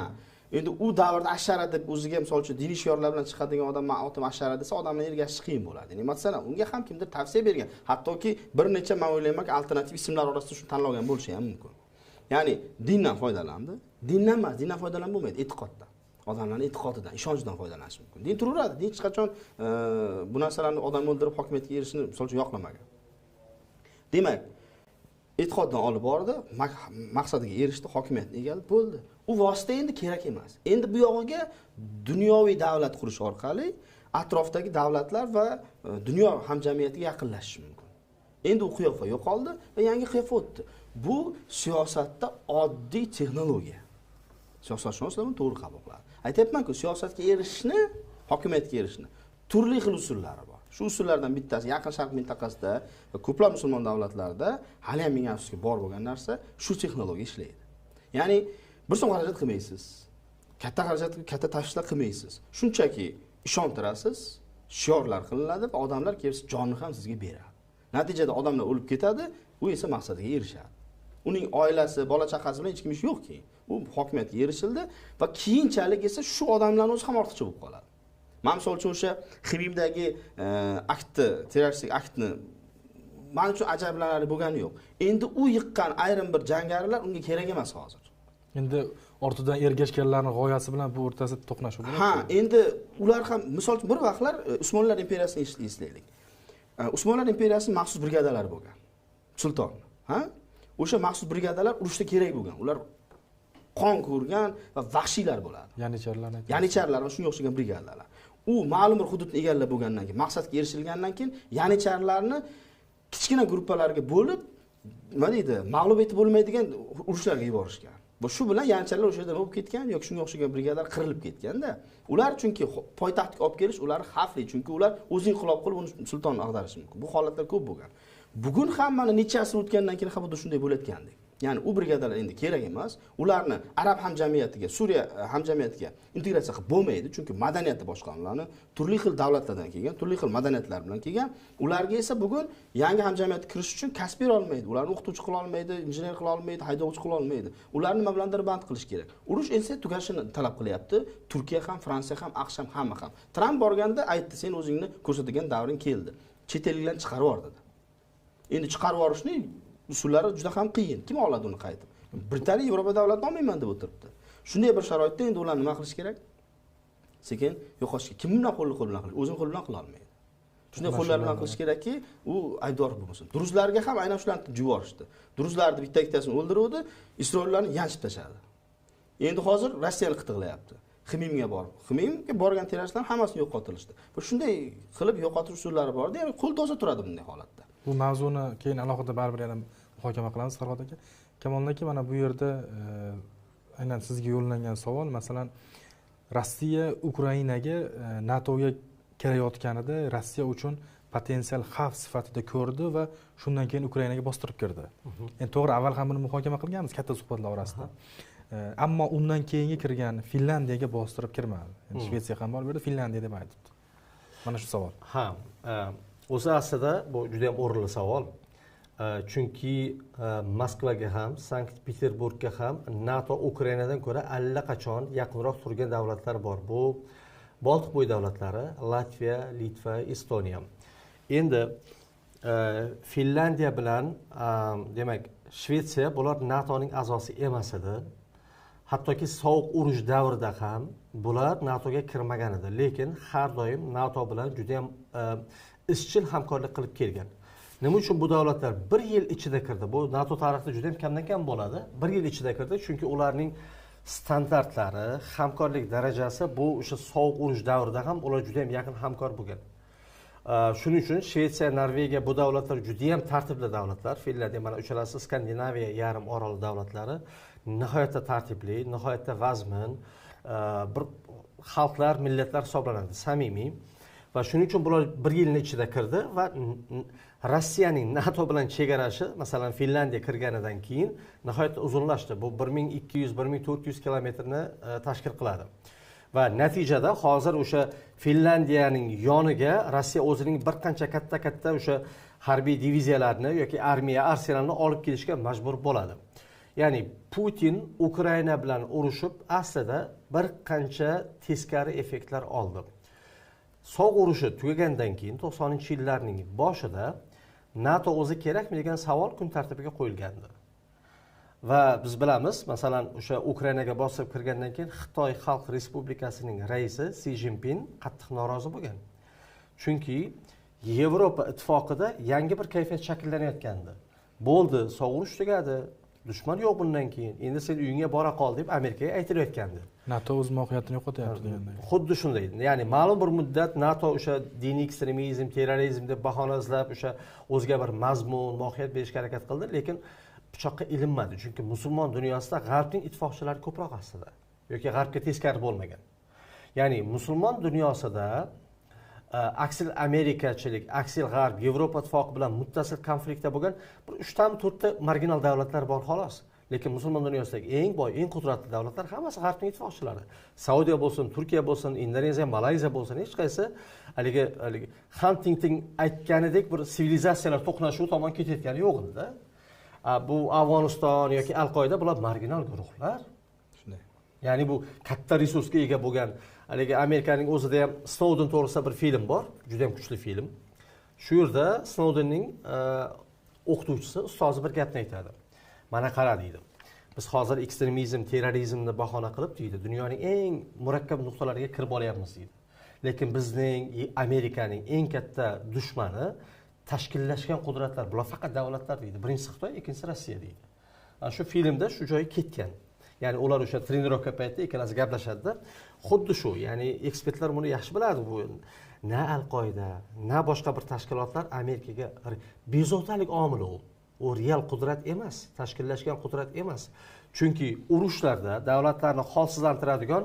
S2: endi u davrda Ashara deb o'ziga misol uchun diniy shiorlar bilan chiqadigan odam ma'otim Ashara desa, odamlar ergashish qiyin bo'ladi. Ya'ni masalan, unga ham kimdir tavsiya bergan, hattoki bir necha men o'ylaymanki alternativ ismlar orasida shuni tanlagan bo'lishi ham mumkin. Ya'ni dindan foydalandi. Dindan emas, dindan foydalanib bo'lmaydi, e'tiqoddan. Odamlarning e'tiqodidan, ishonchidan foydalanish mumkin. Din turaveradi, din hech qachon bu narsalarni odam o'ldirib hokimiyatga erishishni misol uchun yoqlamagan. Demak, e'tiqoddan olib bordi, maqsadiga erishdi, hokimiyatni egallab bo'ldi. U vosita endi kerak emas. Endi bu yog'iga dunyoviy davlat qurish orqali atrofdagi davlatlar va dunyo hamjamiyatiga yaqinlashish mumkin. Endi u qiyofa yo'qoldi va yangi qiyofa o'tdi. Bu siyosatda oddiy texnologiya. Siyosatshunoslar buni to'g'ri qabul qiladi. Aytyapman-ku, siyosatga erishishni, hokimiyatga erishishni turli xil usullari bor. Shu usullardan bittasi Yaqin Sharq mintaqasida va ko'plab musulmon davlatlarda hali ham ming afsuski bor bo'lgan narsa shu texnologiya ishlaydi. Ya'ni bir so'm xarajat qilmaysiz. Katta xarajat, katta tashvishlar qilmaysiz. Shunchaki ishontirasiz, shiorlar qilinadi va odamlar kelib jonni ham sizga beradi. Natijada odamlar o'lib ketadi, u esa maqsadiga erishadi. Uning oilasi, bola chaqasi bilan hech kim ishi yo'q-ki. U hokimiyatga erishildi va keyinchalik esa shu odamlarning o'zi ham ortiqcha bo'lib qoladi. Men misol uchun o'sha Ximimdagi aktni, terroristik aktni men uchun ajablanarli bo'lgani yo'q. Endi u yiqqan ayrim bir jangarilar unga kerak emas hozir.
S1: Endi ortidan ergashganlarning g'oyasi bilan bu o'rtasida to'qnashuv bo'ladi.
S2: Ha, endi ular ham misol uchun bir vaqtlar Usmonlar imperiyasini eslaylik. Usmonlar imperiyasi maxsus brigadalari bo'lgan. Sulton, ha? O'sha maxsus brigadalar urushda kerak bo'lgan. Ular qon ko'rgan va vahshiylar bo'ladi. Yanicharilar va shunga o'xshagan brigadalar. U ma'lum bir hududni egallab bo'lgandan keyin, maqsadga erishilgandan keyin yanicharilarni kichkina gruppalarga bo'lib, nima deydi, mag'lub etib bo'lmaydigan urushlarga yuborishgan. Bu shu bilan yanicharilar o'sha yerda bo'lib ketgan yoki shunga o'xshagan brigadalar qirilib ketganda, ular chunki poytaxtga olib kelish ular xavfli, chunki ular o'zi inqilob qilib uni sultonni ag'darishi mumkin. Bu holatlar ko'p bo'lgan. Bugun ham mana necha asr o'tgandan keyin ham xuddi shunday bo'layotgandek. Ya'ni u brigadalar endi kerak emas. Ularni arab hamjamiyatiga, Suriya hamjamiyatiga integratsiya qilib bo'lmaydi, chunki madaniyati boshqa ularni turli xil davlatlardan kelgan, turli xil madaniyatlar bilan kelgan. Ularga esa bugun yangi hamjamiyatga kirish uchun kasb bera olmaydi. Ularni o'qituvchi qila olmaydi, injener qila olmaydi, haydovchi qila olmaydi. Ularni nima bilandir band qilish kerak. Urush esa tugashini talab qilyapti. Turkiya ham, Fransiya ham, AQSh ham, hamma ham. Tramp borganda aytdi, sen o'zingni ko'rsatgan davring keldi. Chet elliklarni chiqarib yubor dedi. Endi chiqarib yuborishni usullari juda ham qiyin. Kim oladi uni qaytib? Britaniya Yevropa davlatini olmayman deb o'tiribdi. Shunday bir sharoitda endi ular nima qilish kerak? Sekin yo'qotishga. Kim bilan qo'l bilan qilish? O'zini qo'l bilan qila olmaydi. Shunday qo'llar bilan qilish kerakki, u aybdor bo'lmasin. Duruzlarga ham aynan shularni yuborishdi. Duruzlarni bitta-ikkitasini o'ldiruvdi, Isroillarni yanchib tashladi. Endi hozir Rossiyani qitiqlayapti. Ximimga borib. Ximimga borgan terroristlar hammasini yo'qotilishdi. Bu shunday qilib yo'qotish usullari bor. Ya'ni qo'l toza turadi bunday holatda.
S1: Bu mavzuni keyin alohida baribir yana muhokama qilamiz Farhod aka. Kamol aka, mana bu yerda aynan sizga yo'llangan savol, masalan, Rossiya Ukrainaga NATOga kirayotganida Rossiya uchun potensial xavf sifatida ko'rdi va shundan keyin Ukrainaga bostirib kirdi. Endi to'g'ri, avval ham buni muhokama qilganmiz katta suhbatlar orasida. Ammo undan keyingi kirgan Finlandiyaga bostirib kirmadi. Endi Shvetsiya ham bor bu yerda, Finlandiya deb aytibdi. Mana shu savol.
S3: Ha, o'zi aslida bu juda ham o'rinli savol. Chunki Moskvaga ham, Sankt-Peterburgga ham NATO Ukrainadan ko'ra allaqachon yaqinroq turgan davlatlar bor. Bu Boltiq bo'yi davlatlari, Latviya, Litva, Estoniya. Endi Finlandiya bilan demak Shvetsiya bular NATOning a'zosi emas edi. Hattoki sovuq urush davrida ham bular NATOga kirmagan edi, lekin har doim NATO bilan juda ham izchil hamkorlik qilib kelgan. Nima uchun bu davlatlar bir yil ichida kirdi? Bu NATO tarixida juda ham kamdan kam bo'ladi. Bir yil ichida kirdi, chunki ularning standartlari, hamkorlik darajasi bu o'sha sovuq urush davrida ham ular juda ham yaqin hamkor bo'lgan. Shuning uchun Shvetsiya, Norvegiya bu davlatlar juda ham tartibli davlatlar. Finlandiya mana uchalasi Skandinaviya yarim oroli davlatlari nihoyatda tartibli, nihoyatda vazmin bir xalqlar, millatlar hisoblanadi, samimiy. Va shuning uchun bular bir yilning ichida kirdi va Rossiyaning NATO bilan chegarashi, masalan, Finlandiya kirganidan keyin nihoyatda uzunlashdi. Bu 1200-1400 kilometrni tashkil qiladi. Va natijada hozir o'sha Finlandiyaning yoniga Rossiya o'zining bir qancha katta o'sha harbiy diviziyalarni yoki armiya arsenalini olib kelishga majbur bo'ladi. Ya'ni Putin Ukraina bilan urushib aslida bir qancha teskari effektlar oldi. Sovuq urushi tugagandan keyin 90-yillarning boshida NATO o'zi kerakmi degan savol kun tartibiga qo'yilgandi. Va biz bilamiz, masalan, o'sha Ukrainaga bosib kirgandan keyin Xitoy Xalq Respublikasining raisi Si Jinping qattiq norozi bo'lgan. Chunki Yevropa ittifoqida yangi bir kayfiyat shakllanayotgandi. Bo'ldi, sovuq urush tugadi, dushman yo'q bundan keyin. Endi sen uyingga bora qol deb Amerikaga aytilayotgandi.
S1: NATO o'z mohiyatini yo'qotyapti deganda.
S3: Xuddi shunday. Ya'ni ma'lum bir muddat NATO o'sha diniy ekstremizm, terrorizm deb bahona izlab o'sha o'ziga bir mazmun, mohiyat berishga harakat qildi, lekin pichoqqa ilinmadi, chunki musulmon dunyosida g'arbning ittifoqchilari ko'proq aslida yoki g'arbga teskari bo'lmagan. Ya'ni musulmon dunyosida aksil amerikachilik, aksil g'arb, Yevropa ittifoqi bilan muttasil konfliktda bo'lgan bir 3 tami 4 ta marginal davlatlar bor xolos. Lekin musulmon dunyosidagi eng boy, eng qudratli davlatlar hammasi g'arbning ittifoqchilari. Saudiya bo'lsin, Turkiya bo'lsin, Indoneziya, Malayziya bo'lsin, hech qaysi haligi Huntington aytganidek bir sivilizatsiyalar to'qnashuvi tomon ketayotgani yo'q edi-da. Bu Afg'oniston yoki Al-Qoida bular marginal guruhlar.
S2: Shunday.
S3: Ya'ni bu katta resursga ega bo'lgan, haligi Amerikaning o'zida ham Snowden to'g'risida bir film bor, juda ham kuchli film. Shu yerda Snowdenning o'qituvchisi, ustozi bir gapni aytadi. Mana qara deydi. Biz hozir ekstremizm, terrorizmni bahona qilib deydi, dunyoning eng murakkab nuqtalariga kirib olyapmiz deydi. Lekin bizning Amerikaning eng katta dushmani tashkillashgan qudratlar, bular faqat davlatlar deydi. Birinchisi Xitoy, ikkinchisi Rossiya deydi. Shu filmda shu joyga ketgan. Ya'ni ular o'sha trenirovka paytida ikkalasi gaplashadi. Xuddi shu, ya'ni ekspertlar buni yaxshi biladi. Bu na Al-Qoida, na boshqa bir tashkilotlar Amerikaga bezovtalik omili u. U real qudrat emas, tashkillashgan qudrat emas. Chunki urushlarda davlatlarni holsizlantiradigan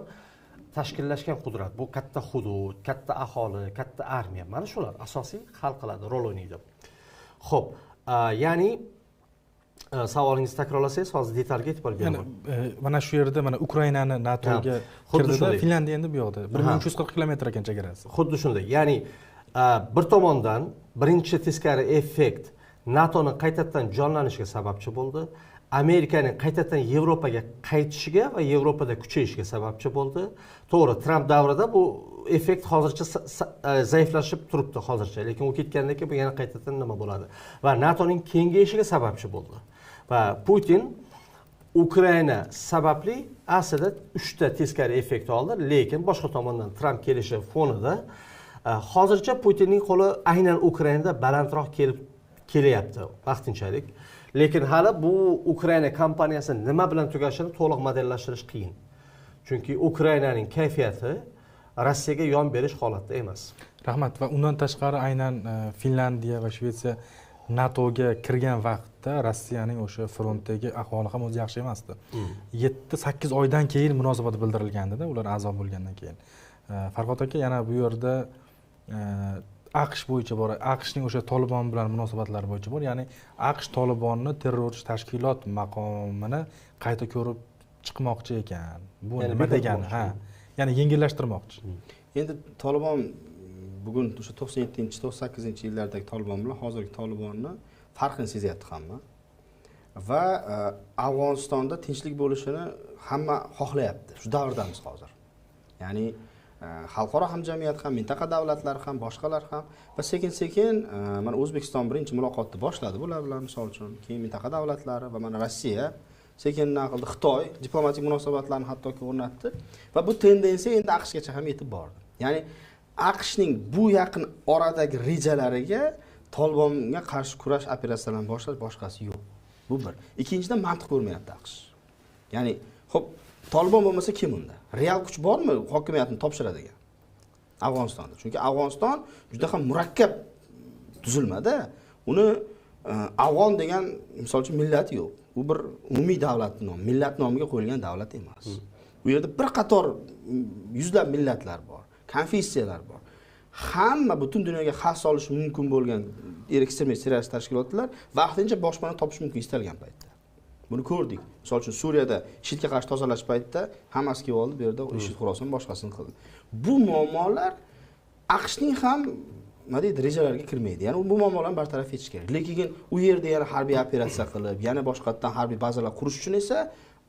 S3: tashkillashgan qudrat. Bu katta hudud, katta aholi, katta armiya. Mana shular asosiy hal qiladi, rol o'ynaydi. Xo'p, ya'ni savolingizni takrorlasangiz, hozir detalga yetib olganman.
S1: Mana shu yerda mana Ukrainani NATOga kirdida, Finlandiya endi bu yoqda 1340 kilometr ekan chegarasi.
S3: Xuddi shunday. Ya'ni bir tomondan birinchi teskari effekt NATOning qaytadan jonlanishiga sababchi bo'ldi. Amerikaning qaytadan Yevropaga qaytishiga va Yevropada kuchayishiga sababchi bo'ldi. To'g'ri, Tramp davrida bu effekt hozircha zaiflashib turibdi hozircha, lekin u ketgandan keyin bu yana qaytadan nima bo'ladi? Va NATOning kengayishiga sababchi bo'ldi. Va Putin Ukraina sababli aslida 3 ta teskari effekt oldi, lekin boshqa tomondan Tramp kelishi fonida hozircha Putinning qo'li aynan Ukrainada balandroq kelyapti vaqtinchalik. Lekin hali bu Ukraina kampaniyasi nima bilan tugashini to'liq modellashtirish qiyin. Chunki Ukrainaning kayfiyati Rossiyaga yon berish holatda emas.
S1: Rahmat. Va undan tashqari aynan Finlandiya va Shvetsiya NATOga kirgan vaqtda Rossiyaning o'sha frontdagi ahvoli ham o'zi yaxshi emasdi. 7-8 oydan keyin munosabat bildirilgandi-da, ular a'zo bo'lgandan keyin. Farhod aka, yana bu yerda AQSh bo'yicha bor, AQShning o'sha Tolibon bilan munosabatlari bo'yicha bor. Ya'ni AQSh Tolibonni terrorchi tashkilot maqomini qayta ko'rib chiqmoqchi ekan. Bu nima degani? Ha. Ya'ni yengillashtirmoqchi.
S2: Endi Tolibon bugun o'sha 97-98-yillardagi Tolibon bilan hozirgi Tolibonni farqini sezyapti hamma. Va Afg'onistonda tinchlik bo'lishini hamma xohlayapti. Shu davrdamiz hozir. Ya'ni xalqaro hamjamiyat ham, mintaqa davlatlari ham, boshqalar ham va sekin-sekin mana O'zbekiston birinchi muloqotni boshladi bular bilan, misol uchun, keyin mintaqa davlatlari va mana Rossiya sekin naqlda Xitoy diplomatik munosabatlarni hattoki o'rnatdi va bu tendensiya endi AQShgacha ham yetib bordi. Ya'ni AQShning bu yaqin oradagi rejalariga Tolibonga qarshi kurash operatsiyalarini boshlash boshqasi yo'q. Bu bir. Ikkinchidan mantiq ko'rmayapti AQSh. Ya'ni xo'p, Tolibon bo'lmasa kim unda? Real kuch bormi hokimiyatni topshiradigan Afg'onistonda? Chunki Afg'oniston juda ham murakkab tuzilmada. Uni Afg'on degan misol uchun millat yo'q. U bir umumiy davlatning nomi, millat nomiga qo'yilgan davlat emas. Bu yerda bir qator yuzlab millatlar bor, konfessiyalar bor. Hamma butun dunyoga xavf solishi mumkin bo'lgan ekstremist terrorist tashkilotlar vaqtincha boshpana topish mumkin istalgan paytda. Buni ko'rdik. Misol uchun Suriyada IShIDga qarshi tozalash paytida hammasi kelib oldi, bu yerda IShID Xuroson boshqasini qildi. Bu muammolar AQShning ham nima deydi, rejalariga kirmaydi. Ya'ni bu muammolarni bartaraf etish kerak. Lekin u yerda yana harbiy operatsiya qilib, yana boshqatdan harbiy bazalar qurish uchun esa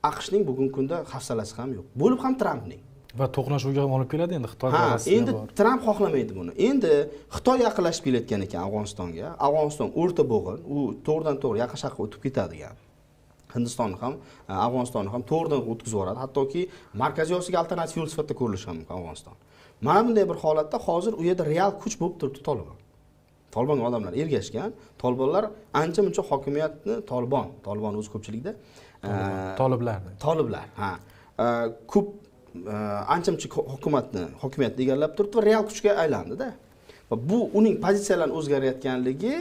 S2: AQShning bugungi kunda hafsalasi ham yo'q. Bo'lib ham Trampning.
S1: Va to'qnashuvga ham olib keladi endi Xitoy va Rossiya.
S2: Endi Tramp xohlamaydi buni. Endi Xitoy yaqinlashib kelayotgan ekan Afg'onistonga. Afg'oniston o'rta bo'g'in, u to'g'ridan-to'g'ri yaqin sharqqa o'tib ketadigan. Hindistonni ham, Afg'onistonni ham to'g'ridan o'tkazib yuboradi. Hattoki Markaziy Osiyoga alternativ yo'l sifatida ko'rilishi ham mumkin Afg'oniston. Mana bunday bir holatda hozir u yerda real kuch bo'lib turibdi Tolibon. Tolibonga odamlar ergashgan. Tolibonlar ancha-muncha hokimiyatni Tolibon o'z ko'pchilikda Toliblar, ha. Ko'p ancha-muncha hokimiyatni egallab turibdi va real kuchga aylandi-da. va bu uning pozitsiyalarini o'zgarayotganligi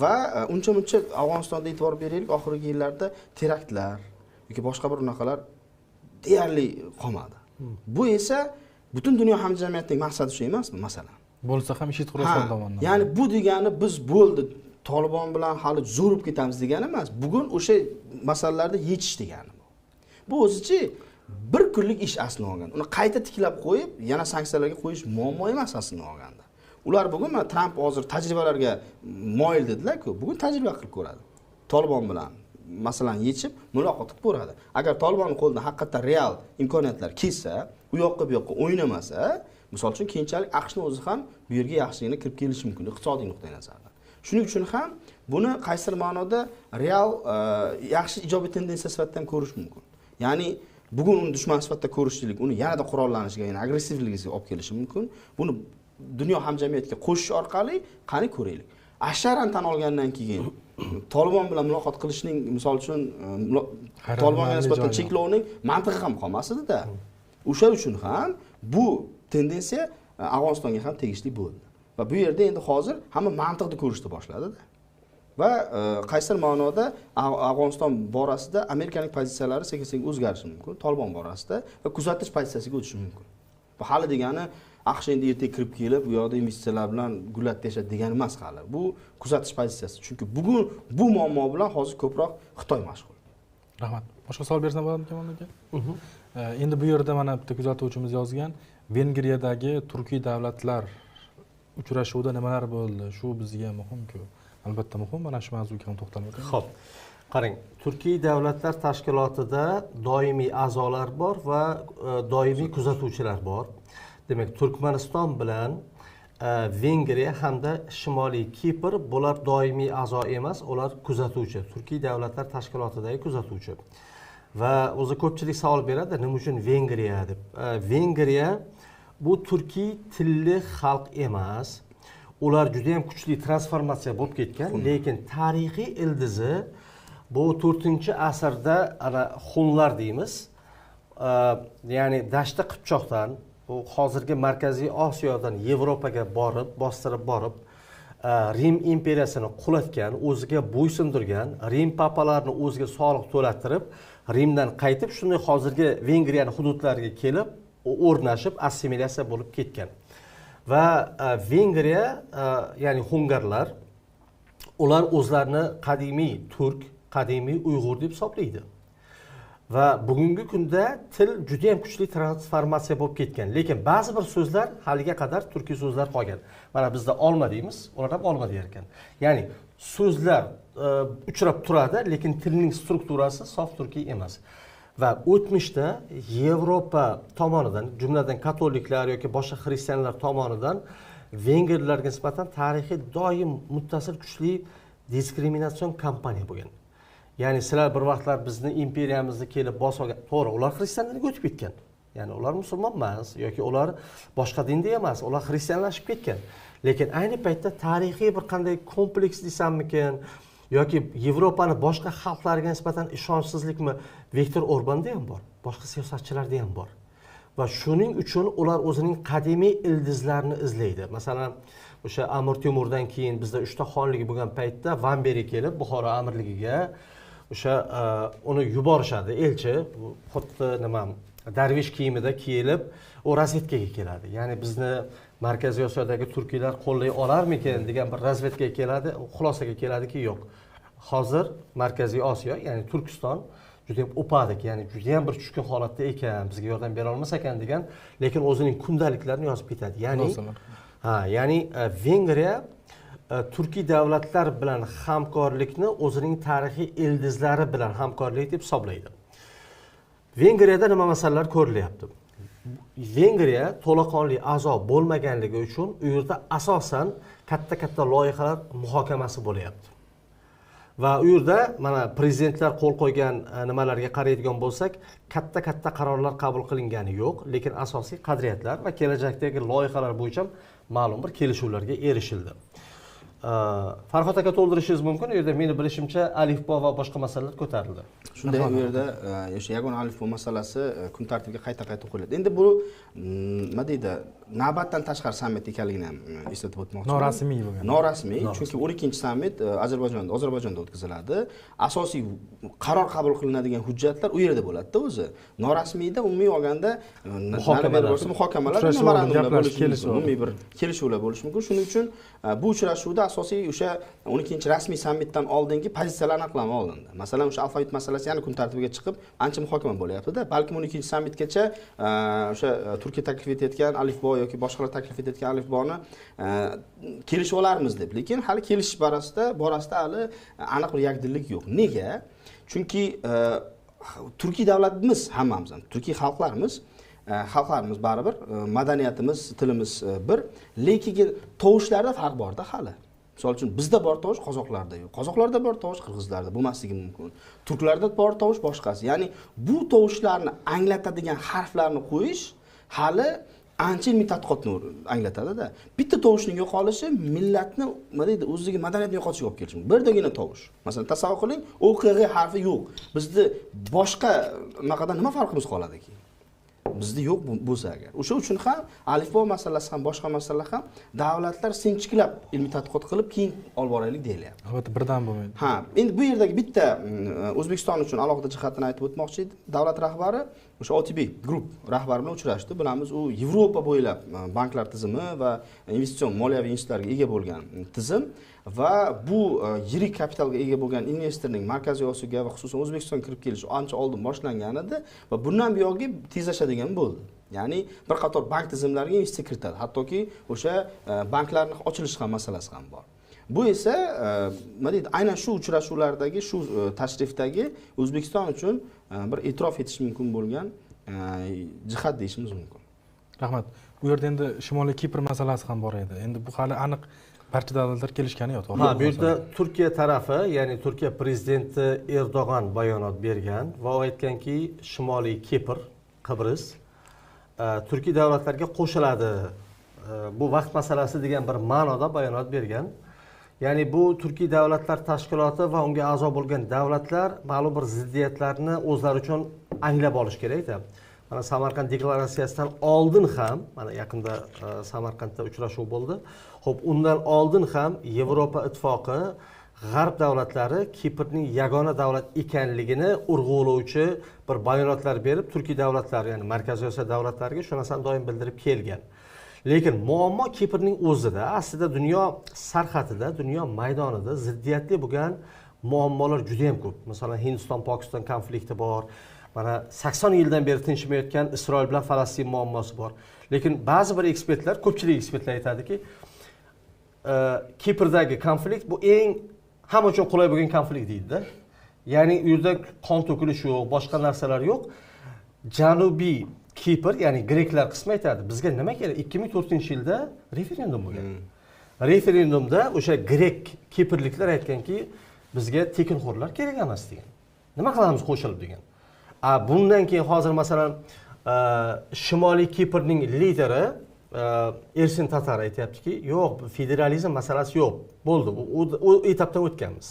S2: va uncha-muncha Afg'onistonda e'tibor beraylik, oxirgi yillarda teraktlar yoki boshqa bir unaqalar deyarli qolmadi. Bu esa butun dunyo hamjamiyatining maqsadi shu emasmi, masalan?
S1: Bo'lsa ham IShID Qur'on tomonidan.
S2: Ya'ni bu degani biz bo'ldi Tolibon bilan hali zo'rib ketamiz degani emas. Bugun o'sha masalalarni yechish degani bu. Bu o'zichi bir kunlik ish aslini olganda. Uni qayta tiklab qo'yib, yana sanksiyalarga qo'yish muammo emas aslini olganda. Ular bugun mana Tramp hozir tajribalarga moyil dedilar-ku, bugun tajriba qilib ko'radi. Tolibon bilan masalan yechib muloqot qilib ko'radi. Agar Tolibonning qo'lidan haqiqatan real imkoniyatlar kelsa, u yoqqa bu yoqqa o'ynamasa, misol uchun keyinchalik AQShning o'zi ham bu yerga yaxshigina kirib kelishi mumkin iqtisodiy nuqtai nazardan. Shuning uchun ham buni qaysi ma'noda real yaxshi ijobiy tendensiya sifatida ham ko'rish mumkin. Ya'ni bugun uni dushman sifatida ko'rishlik uni yanada qurollanishiga, ya'ni agressivligiga olib kelishi mumkin. Buni dunyo hamjamiyatiga qo'shish orqali qani ko'raylik. Asharan tan olgandan keyin Tolibon bilan muloqot qilishning misol uchun Tolibonga nisbatan cheklovning mantiqi ham qolmasdi-da. O'sha uchun ham bu tendensiya Afg'onistonga ham tegishli bo'ldi. Va bu yerda endi hozir hamma mantiqni ko'rishni boshladi-da. Va qaysi ma'noda Afg'oniston borasida Amerikaning pozitsiyalari sekin-sekin o'zgarishi mumkin, Tolibon borasida va kuzatish pozitsiyasiga o'tishi mumkin. Bu hali degani AQSh endi ertaga kirib kelib, bu yoqda investitsiyalar bilan gullat teshadi degani emas hali. Bu kuzatish pozitsiyasi. Chunki bugun bu muammo bilan hozir ko'proq Xitoy mashg'ul.
S1: Rahmat. Boshqa savol bersam bo'ladimi, Kamol aka? Endi bu yerda mana bitta kuzatuvchimiz yozgan, Vengriyadagi turkiy davlatlar uchrashuvida nimalar bo'ldi? Shu bizga muhim-ku. Albatta muhim, mana shu mavzuga ham to'xtalib o'tamiz.
S3: Xo'p. Qarang, Turkiy davlatlar tashkilotida doimiy a'zolar bor va doimiy kuzatuvchilar bor. Demak, Turkmaniston bilan Vengriya hamda Shimoliy Kipr bular doimiy a'zo emas, ular kuzatuvchi. Turkiy davlatlar tashkilotidagi kuzatuvchi. Va o'zi ko'pchilik savol beradi, nima uchun Vengriya deb. Vengriya bu turkiy tilli xalq emas. Ular juda ham kuchli transformatsiya bo'lib ketgan, lekin tarixiy ildizi bu 4-asrda ana xunlar deymiz. Ya'ni Dashti Qipchoqdan, bu hozirgi Markaziy Osiyodan Yevropaga borib, bostirib borib, Rim imperiyasini qulatgan, o'ziga bo'ysundirgan, Rim papalarini o'ziga soliq to'lattirib, Rimdan qaytib, shunday hozirgi Vengriyaning hududlariga kelib, o'rnashib, assimilyatsiya bo'lib ketgan. Va Vengriya, ya'ni hungarlar, ular o'zlarini qadimiy turk, qadimiy uyg'ur deb hisoblaydi. Va bugungi kunda til juda ham kuchli transformatsiya bo'lib ketgan. Lekin ba'zi bir so'zlar haliga qadar turkiy so'zlar qolgan. Mana bizda olma deymiz, ular ham olma der ekan. Ya'ni so'zlar uchrab turadi, lekin tilning strukturasi sof turkiy emas. Va o'tmishda Yevropa tomonidan, jumladan katoliklar yoki boshqa xristianlar tomonidan vengerlarga nisbatan tarixiy doim muttasil kuchli diskriminatsion kampaniya bo'lgan. Ya'ni sizlar bir vaqtlar bizni imperiyamizni kelib bosib olgan, to'g'ri, ular xristianlarga o'tib ketgan. Ya'ni ular musulmon emas yoki ular boshqa dinda emas, ular xristianlashib ketgan. Lekin ayni paytda tarixiy bir qanday kompleks desammikin yoki Yevropani boshqa xalqlariga nisbatan ishonchsizlikmi Viktor Orbanda ham bor, boshqa siyosatchilarda ham bor. Va shuning uchun ular o'zining qadimiy ildizlarini izlaydi. Masalan, o'sha Amir Temurdan keyin bizda 3 ta xonligi bo'lgan paytda Vamberi kelib Buxoro amirligiga o'sha uni yuborishadi, elchi, xuddi nima darvish kiyimida kiyilib, u razvedkaga keladi. Ya'ni bizni Markaziy Osiyodagi turkiylar qo'llay olarmikin degan bir razvedkaga keladi, xulosaga keladiki, yo'q. Hozir Markaziy Osiyo, ya'ni Turkiston juda ham o'padik, ya'ni juda ham bir tushkun holatda ekan, bizga yordam bera olmas ekan degan, lekin o'zining kundaliklarini yozib ketadi. Ya'ni Vengriya turkiy davlatlar bilan hamkorlikni o'zining tarixiy ildizlari bilan hamkorlik deb hisoblaydi. Vengriyada nima masalalar ko'rilyapti? Vengriya to'laqonli a'zo bo'lmaganligi uchun u yerda asosan katta loyihalar muhokamasi bo'lyapti. Va u yerda mana prezidentlar qo'l qo'ygan nimalarga qaraydigan bo'lsak, katta qarorlar qabul qilingani yo'q, lekin asosiy qadriyatlar va kelajakdagi loyihalar bo'yicha ma'lum bir kelishuvlarga erishildi. Farhod aka to'ldirishingiz mumkin. U yerda meni bilishimcha alifbo va boshqa masalalar ko'tarildi.
S2: Shunday u yerda o'sha yagona alifbo masalasi kun tartibiga qayta qo'yiladi. Endi bu nima deydi, navbatdan tashqari sammit ekanligini ham eslatib o'tmoqchiman.
S1: Norasmiy bo'lgan.
S2: Norasmiy, chunki 12-sammit Ozarbayjonda o'tkaziladi. Asosiy qaror qabul qilinadigan hujjatlar u yerda bo'ladi-da o'zi. Norasmiyda umumiy olganda muhokamalar, memorandumlar bo'lishi mumkin, umumiy bir kelishuvlar bo'lishi mumkin. Shuning uchun bu uchrashuvda asosiy o'sha 12-rasmiy sammitdan oldingi pozitsiyalar aniqlama olindi. Masalan, o'sha alfavit masalasi yana kun tartibiga chiqib, ancha muhokama bo'lyapti-da. Balkim 12-sammitgacha o'sha Turkiya taklif etayotgan alifbo yoki boshqalar taklif etayotgan alifboni kelishib olarmiz deb. Lekin hali kelishish borasida hali aniq bir yakdillik yo'q. Nega? Chunki Turkiy davlatimiz hammamiz ham, Turkiy xalqlarimiz baribir madaniyatimiz, tilimiz bir, lekin tovushlarda farq bor-da hali. Misol uchun bizda bor tovush qozoqlarda yo'q. Qozoqlarda bor tovush qirg'izlarda bo'lmasligi mumkin. Turklarda bor tovush boshqasi. Ya'ni bu tovushlarni anglatadigan harflarni qo'yish hali ancha ilmiy tadqiqotni anglatadi-da. Bitta tovushning yo'qolishi millatni, nima deydi, o'ziga madaniyatni yo'qotishiga olib kelishi mumkin. Birdagina tovush. Masalan, tasavvur qiling, OQG harfi yo'q. Bizda boshqa nimaqadan nima farqimiz qoladiki? Bizda yo'q bo'lsa agar. O'sha uchun ham alifbo masalasi ham boshqa masalalar ham davlatlar sinchiklab ilmiy tadqiqot qilib keyin olib boraylik deyilyapti.
S1: Albatta birdan bo'lmaydi.
S2: Ha, endi bu yerdagi bitta O'zbekiston uchun alohida jihatini aytib o'tmoqchi edim. Davlat rahbari o'sha OTB Group rahbari bilan uchrashdi. Bilamiz, u Yevropa bo'ylab banklar tizimi va investitsion moliyaviy institutlarga ega bo'lgan tizim va bu yirik kapitalga ega bo'lgan investorning Markaziy Osiyoga va xususan O'zbekistonga kirib kelishi ancha oldin boshlangan edi va bundan buyog'i tezlashadigan bo'ldi. Ya'ni bir qator bank tizimlariga investitsiya kiritadi. Hattoki o'sha banklarning ochilishi ham masalasi ham bor. Bu esa nima deydi, aynan shu uchrashuvlardagi, shu tashrifdagi O'zbekiston uchun bir e'tirof etish mumkin bo'lgan jihat deyishimiz mumkin.
S1: Rahmat. Bu yerda endi Shimoliy Kipr masalasi ham bor edi. Endi bu hali aniq barcha davlatlar kelishgani yo'q.
S3: Ha, bu yerda Turkiya tarafi, ya'ni Turkiya prezidenti Erdo'g'an bayonot bergan va aytganki, Shimoliy Kipr, Qibris Turkiy davlatlarga qo'shiladi. Bu vaqt masalasi degan bir ma'noda bayonot bergan. Ya'ni bu Turkiy davlatlar tashkiloti va unga a'zo bo'lgan davlatlar ma'lum bir ziddiyatlarni o'zlari uchun anglab olish kerak-da. Mana Samarqand deklaratsiyasidan oldin ham, mana yaqinda Samarqandda uchrashuv bo'ldi. Xo'p, undan oldin ham Yevropa ittifoqi G'arb davlatlari Kiprning yagona davlat ekanligini urg'ulovchi bir bayonotlar berib, Turkiy davlatlari, ya'ni Markaziy Osiyo davlatlariga shu narsani doim bildirib kelgan. Lekin muammo Kiprning o'zida, aslida dunyo sarhadida, dunyo maydonida ziddiyatli bo'lgan muammolar juda ham ko'p. Masalan, Hindiston-Pokiston konflikti bor. Mana 80 yildan beri tinchmayotgan Isroil bilan Falastin muammosi bor. Lekin ba'zi bir ekspertlar, ko'pchilik ekspertlar aytadiki, Kiprdagi konflikt bu eng hamma uchun qulay bo'lgan konflikt deydi-da. Ya'ni u yerda qon to'kilish yo'q, boshqa narsalar yo'q. Janubiy Kipr, ya'ni greklar qismi aytadi, bizga nima kerak? 2004-yilda referendum bo'lgan. Referendumda o'sha grek kiprliklar aytganki, bizga tekinxo'rlar kerak emas degan. Nima qilamiz qo'shilib degan. Bundan keyin hozir masalan Shimoliy Kiprning lideri Ersin Tatar aytayaptiki, yo'q, federalizm masalasi yo'q. Bo'ldi. U etapdan o'tganmiz.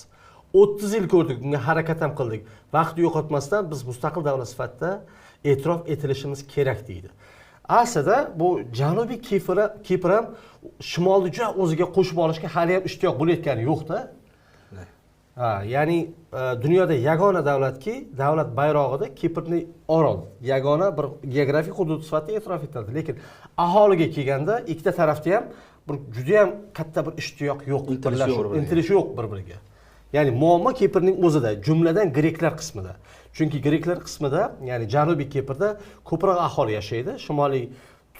S3: 30 yil ko'rdik, bunga harakat ham qildik. Vaqtni yo'qotmasdan biz mustaqil davlat sifatida e'tirof etilishimiz kerak deydi. Aslida bu Janubiy Kipr ham shimolni juda o'ziga qo'shib olishga hali ham ishtiyoq bo'layotgani yo'q-da. Ya'ni dunyoda yagona davlatki, davlat bayrog'ida Kiprni orol, yagona bir geografik hudud sifatida e'tirof etiladi. Lekin aholiga kelganda ikkita tarafda ham bir juda ham katta bir ishtiyoq yo'q, intilish yo'q bir-biriga. Ya'ni muammo Kiprning o'zida, jumladan greklar qismida. Chunki greklar qismida, ya'ni Janubiy Kiprda ko'proq aholi yashaydi. Shimoliy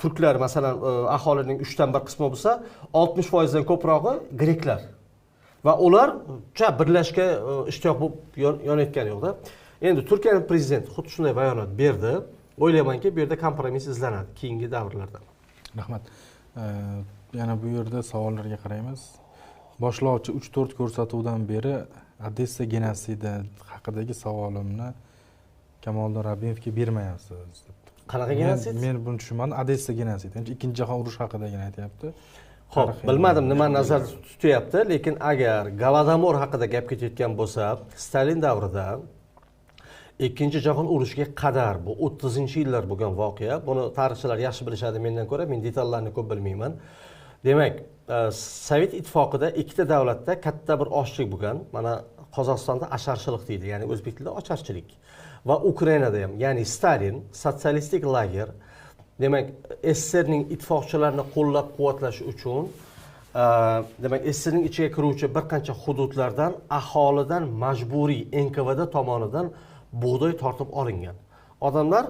S3: turklar masalan aholining 3dan 1 qismi bo'lsa, 60% dan ko'prog'i greklar. Va ular birlashga ishtiyoq bo'lib yonayotgani yo'qda. Endi Turkiyaning prezidenti xuddi shunday bayonot berdi. O'ylaymanki, bu yerda kompromiss izlanadi keyingi davrlarda.
S1: Rahmat. Yana bu yerda savollarga qaraymiz. Boshlovchi 3-4 ko'rsatuvdan beri Odessa genosidi haqidagi savolimni Kamoliddin Rabbiyevga bermayapsiz.
S3: Qanaqa genosid?
S1: Men buni tushunmadim. Odessa genosidi. Ikkinchi jahon urushi haqidagini aytyapti.
S3: Xo'p, bilmadim nima nazarda tutyapti, lekin agar Golodomor haqida gap ketayotgan bo'lsa, Stalin davrida Ikkinchi jahon urushiga qadar bu 30-yillar bo'lgan voqea. Buni tarixchilar yaxshi bilishadi mendan ko'ra, men detallarni ko'p bilmayman. Demak, Sovet ittifoqida ikkita davlatda katta bir ochlik bo'lgan. Mana Qozog'istonda asharshilik deydi, ya'ni o'zbek tilida ocharchilik. Va Ukrainada ham, ya'ni Stalin sotsialistik lager, demak, SSRning ittifoqchilarini qo'llab-quvvatlash uchun demak, SSRning ichiga kiruvchi bir qancha hududlardan aholidan majburiy NKVD tomonidan bug'doy tortib olingan. Odamlar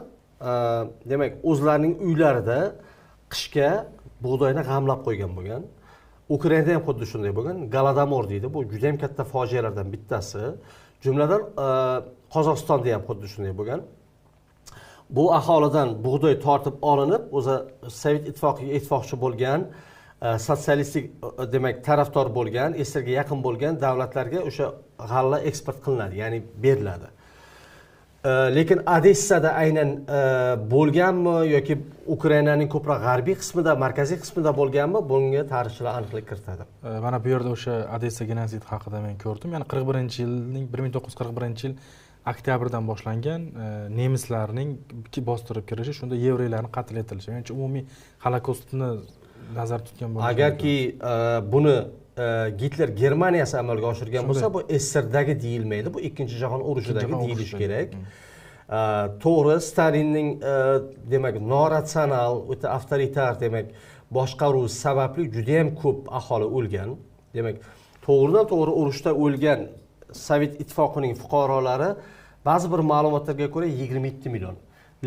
S3: demak, o'zlarining uylarida qishga bug'doyni g'amlab qo'ygan bo'lgan. Ukrainada ham xuddi shunday bo'lgan. Golodomor deydi. Bu juda ham katta fojialardan bittasi. Jumladan Qozog'istonda ham xuddi shunday bo'lgan. Bu aholidan bug'doy tortib olinib, o'zi Sovet ittifoqiga ittifoqchi bo'lgan, sotsialistik demak tarafdor bo'lgan, SSRga yaqin bo'lgan davlatlarga o'sha g'alla eksport qilinadi, ya'ni beriladi. Lekin Odessada aynan bo'lganmi yoki Ukrainaning ko'proq g'arbiy qismida, markaziy qismida bo'lganmi, bunga tarixchilar aniqlik kiritadi.
S1: Mana bu yerda o'sha Odessa genotsid haqida men ko'rdim. Ya'ni 41-yilning 1941-yil oktyabrdan boshlangan nemislarning bostirib kirishi, shunda yevreylarning qatl etilishi. Menimcha umumiy Holokostni nazarda tutgan bo'lishi.
S3: Agarki buni Gitler Germaniyasi amalga oshirgan bo'lsa, bu SSRdagi deyilmaydi, bu Ikkinchi jahon urushidagi deyilishi kerak. To'g'ri, Stalinning demak noratsional, o'ta avtoritar demak boshqaruv sababli juda ham ko'p aholi o'lgan. Demak, to'g'ridan-to'g'ri urushda o'lgan Sovet ittifoqining fuqarolari ba'zi bir ma'lumotlarga ko'ra 27 million.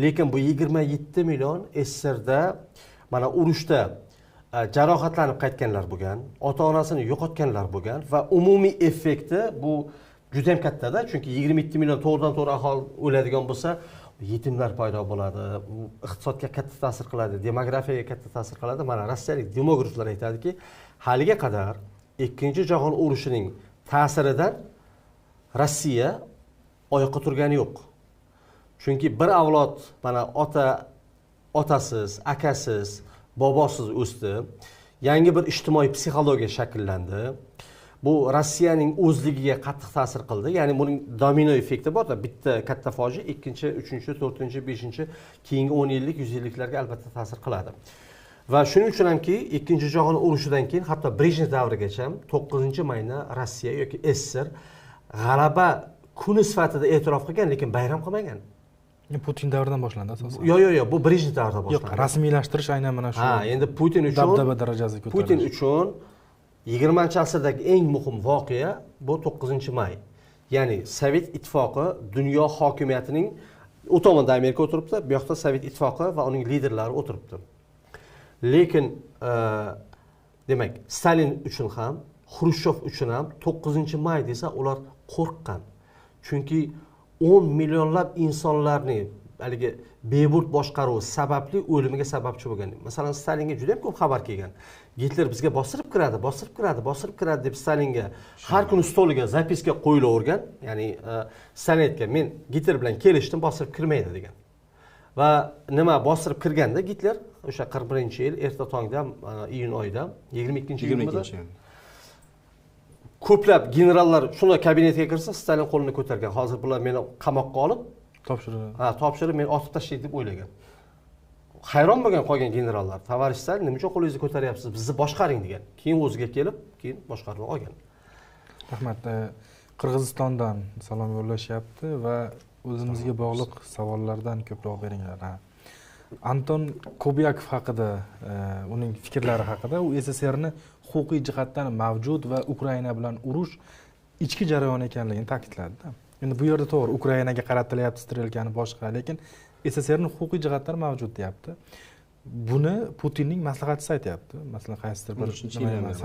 S3: Lekin bu 27 million SSRda mana urushda jarohatlanib qaytganlar bo'lgan, ota-onasini yo'qotganlar bo'lgan va umumiy effekti bu juda ham kattada, chunki 27 million to'g'ridan-to'g'ri aholi o'ladigan bo'lsa, yetimlar paydo bo'ladi, iqtisodga katta ta'sir qiladi, demografiyaga katta ta'sir qiladi. Mana rossiyalik demograflar aytadiki, haliga qadar Ikkinchi jahon urushining ta'siridan Rossiya oyoqqa turgani yo'q. Chunki bir avlod mana otasiz, akasiz, bobosiz o'sdi. Yangi bir ijtimoiy psixologiya shakllandi. Bu Rossiyaning o'zligiga qattiq ta'sir qildi. Ya'ni buning domino effekti bor-da, bitta katta fojia ikkinchi, uchinchi, to'rtinchi, beshinchi, keyingi 10 yillik, 100 yilliklarga albatta ta'sir qiladi. Va shuning uchun hamki Ikkinchi jahon urushidan keyin hatto Brejnev davrigacha 9-mayni Rossiya yoki SSR g'alaba kuni sifatida e'tirof qilgan, lekin bayram qilmagan.
S1: Putin davridan boshlandi asosan.
S3: Yo'q, bu Brejnev davrida boshlandi.
S1: Yo'q, rasmiylashtirish aynan mana shu.
S3: Endi Putin uchun
S1: dabdaba darajasiga ko'tarildi.
S3: Putin uchun 20-asrdagi eng muhim voqea bu 9-may. Ya'ni Sovet ittifoqi dunyo hokimiyatining u tomonda Amerika o'tiribdi, bu yoqda Sovet ittifoqi va uning liderlari o'tiribdi. Lekin demak, Stalin uchun ham, Xrushchev uchun ham 9-may desa ular qo'rqqan. Chunki 10 millionlab insonlarni haligi beburt boshqaruv sababli o'limiga sababchi bo'lgan. Masalan, Stalinga juda ham ko'p xabar kelgan. Gitler bizga bostirib kiradi deb Stalinga har kuni stoliga zapiska qo'yilavergan. Ya'ni Stalin aytgan, men Gitler bilan kelishdim, bostirib kirmaydi degan. Va nima bostirib kirganda Gitler o'sha 41-yil erta tongda, iyun oyida, 22-yil ko'plab generallar shunday kabinetga kirsa, Stalin qo'lini ko'targan. Hozir bular meni qamoqqa olib topshirib meni otib tashlaydi deb o'ylagan. Hayron bo'lgan qolgan generallar, "Tavarish Stalin, nima uchun qo'lingizni ko'taryapsiz? Bizni boshqaring" degan. Keyin o'ziga kelib, keyin boshqarib olgan.
S1: Rahmat. Qirg'izistondan salom yo'llashyapti va o'zimizga bog'liq savollardan ko'proq beringlar. Anton Kobyakov haqida, uning fikrlari haqida, u SSRni huquqiy jihatdan mavjud va Ukraina bilan urush ichki jarayon ekanligini ta'kidladi. Endi bu yerda to'g'ri Ukrainaga qaratilyapti strelkani boshqa, lekin SSRni huquqiy jihatdan mavjud deyapti. Buni Putinning maslahatchisi aytyapti. Masalan, qaysidir bir nima emas.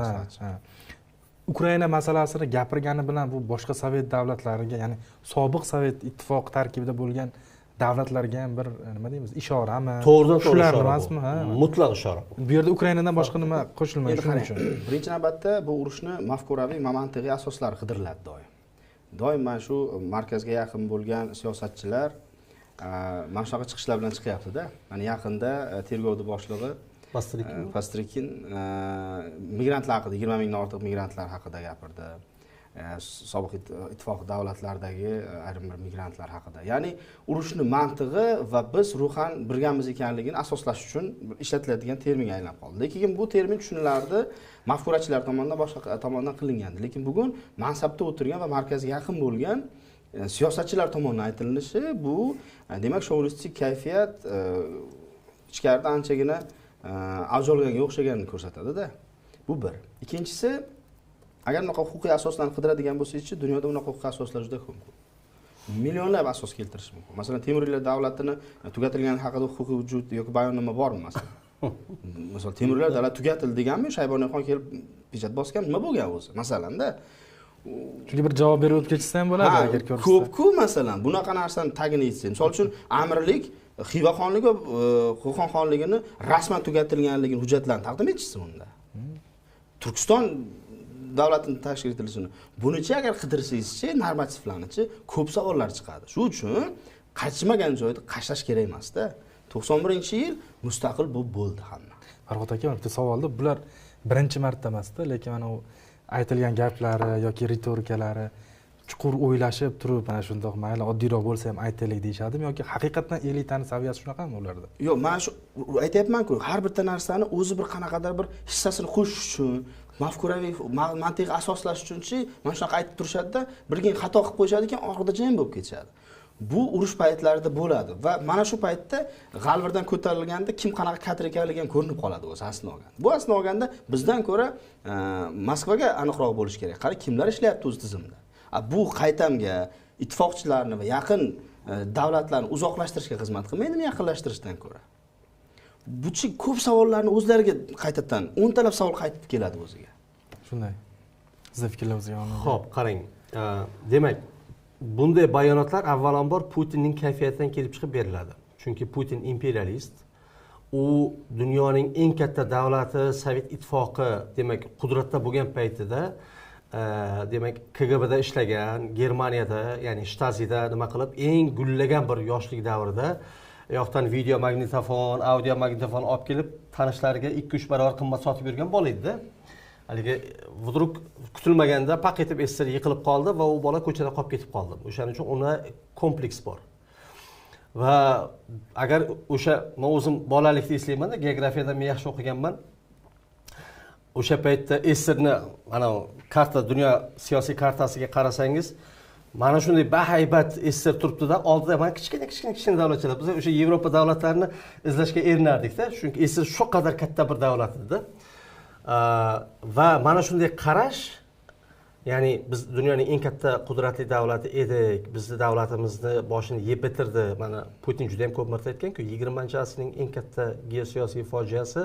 S1: Ukraina masalasini gapirgani bilan bu boshqa sovet davlatlariga, ya'ni sobiq Sovet ittifoqi tarkibida bo'lgan davlatlarga ham bir nima deymiz, ishorami?
S3: To'g'ridan-to'g'ri
S1: ishora emasmi?
S3: Mutlaq ishora.
S1: Bu yerda Ukrainadan boshqa nima qo'shilmaydi shuning uchun.
S2: Birinchi navbatda bu urushni mafkuraviy va mantiqiy asoslari qidiriladi doim. Doim mana shu markazga yaqin bo'lgan siyosatchilar mana shunaqa chiqishlar bilan chiqyapti-da. Mana yaqinda tergovni boshlig'i Pastrikin migrantlar haqida 20 mingdan ortiq migrantlar haqida gapirdi. Sobiq ittifoq davlatlaridagi ayrim bir migrantlar haqida. Ya'ni urushni mantig'i va biz ruhan birgamiz ekanligini asoslash uchun ishlatiladigan terminga aylanib qoldi. Lekin bu termin tushunilardi mafkurachilar tomonidan boshqa tomonidan qilingandi. Lekin bugun mansabda o'tirgan va markazga yaqin bo'lgan siyosatchilar tomonidan aytilishi bu demak shounistik kayfiyat ichkarida anchagina avj olganga o'xshaganini ko'rsatadi-da. Bu bir. Ikkinchisi, agar bunaqa huquqiy asoslarni qidiradigan bo'lsangiz, dunyoda bunaqa huquqiy asoslar juda ko'p. Millionlab asos keltirish mumkin. Masalan, Temuriylar davlatini tugatilgani haqida huquqiy vujud yoki bayonnoma bormi masalan? Masalan, Temuriylar davlat tugatildi deganmi, Shayboniyxon kelib pechat bosgan, nima bo'lgan o'zi? Masalanda
S1: chunki bir javob berib o'tib ketsa ham bo'ladi agar ko'rsa.
S2: Ko'p-ku masalan, bunaqa narsani tagini yetsa. Misol uchun, amirlik Xiva xonligi va Qo'qon xonligini rasman tugatilganligini hujjatlarni taqdim etishsin unda. Turkiston davlatini tashkil etilishini. Bunichi agar qidirsangizchi, normativlarnichi ko'p savollar chiqadi. Shuning uchun qachmagan joyda qashlash kerak emas-da. 91-yil mustaqil bo'ldi hamma.
S1: Farhod aka, bitta savolda bular birinchi marta emas-da, lekin mana u aytilgan gaplari yoki ritorikalari chuqur o'ylashib turib, mana shundoq mayli oddiyroq bo'lsa ham aytaylik deyishadimi yoki haqiqatan elitani saviyasi shunaqami ularda?
S2: Yo'q, mana shu aytayapman-ku, har bitta narsani o'zi bir qanaqadir bir hissasini qo'shish uchun, mafkuraviy mantiqiy asoslash uchunchi mana shunaqa aytib turishadi-da, birgin xato qilib qo'yishadi ekan, oxirida jim bo'lib ketishadi. Bu urush paytlarida bo'ladi va mana shu paytda g'alvirdan ko'tarilganda kim qanaqa kadr ekanligi ham ko'rinib qoladi o'zi aslini olganda. Bu aslini olganda bizdan ko'ra Moskvaga aniqroq bo'lish kerak. Qara kimlar ishlayapti o'z tizimda. Bu qaytamga ittifoqchilarni va yaqin davlatlarni uzoqlashtirishga xizmat qilmaydimi, yaqinlashtirishdan ko'ra? Buchi ko'p savollarni o'zlariga qaytadan 10 talab savol qaytib keladi o'ziga.
S1: Shunday. Sizning fikrlaringiz yo'qmi?
S3: Xo'p, qarang. Demak, bunday bayonotlar avvalambor Putinning kayfiyatidan kelib chiqib beriladi. Chunki Putin imperialist, u dunyoning eng katta davlati Sovet ittifoqi, demak, qudratda bo'lgan paytida demak KGBda ishlagan, Germaniyada, ya'ni Shtazida nima qilib, eng gullagan bir yoshlik davrida yoqdan video magnitofon, audio magnitofon olib kelib, tanishlariga 2-3 barobar qimmat sotib yurgan bola edi. Haligi vudruk kutilmaganda paq etib esir yiqilib qoldi va u bola ko'chada qolib ketib qoldi. O'shaning uchun unda kompleks bor. Va agar o'sha men o'zim bolalikda eslayman-da, geografiyada men yaxshi o'qiganman. O'sha paytda esirni mana karta, dunyo siyosiy kartasiga qarasangiz, mana shunday bahaybat esir turibdi-da, oldida mana kichkina davlatchalar. Biz o'sha Yevropa davlatlarini izlashga erinardik-da, chunki esir shu qadar katta bir davlat edi. Va mana shunday qarash, ya'ni biz dunyoning eng katta qudratli davlati edik, bizni davlatimizni boshini yeb bitirdi. Mana Putin juda ham ko'p marta aytgan-ku, 20-asrning eng katta geosiyosiy fojiasi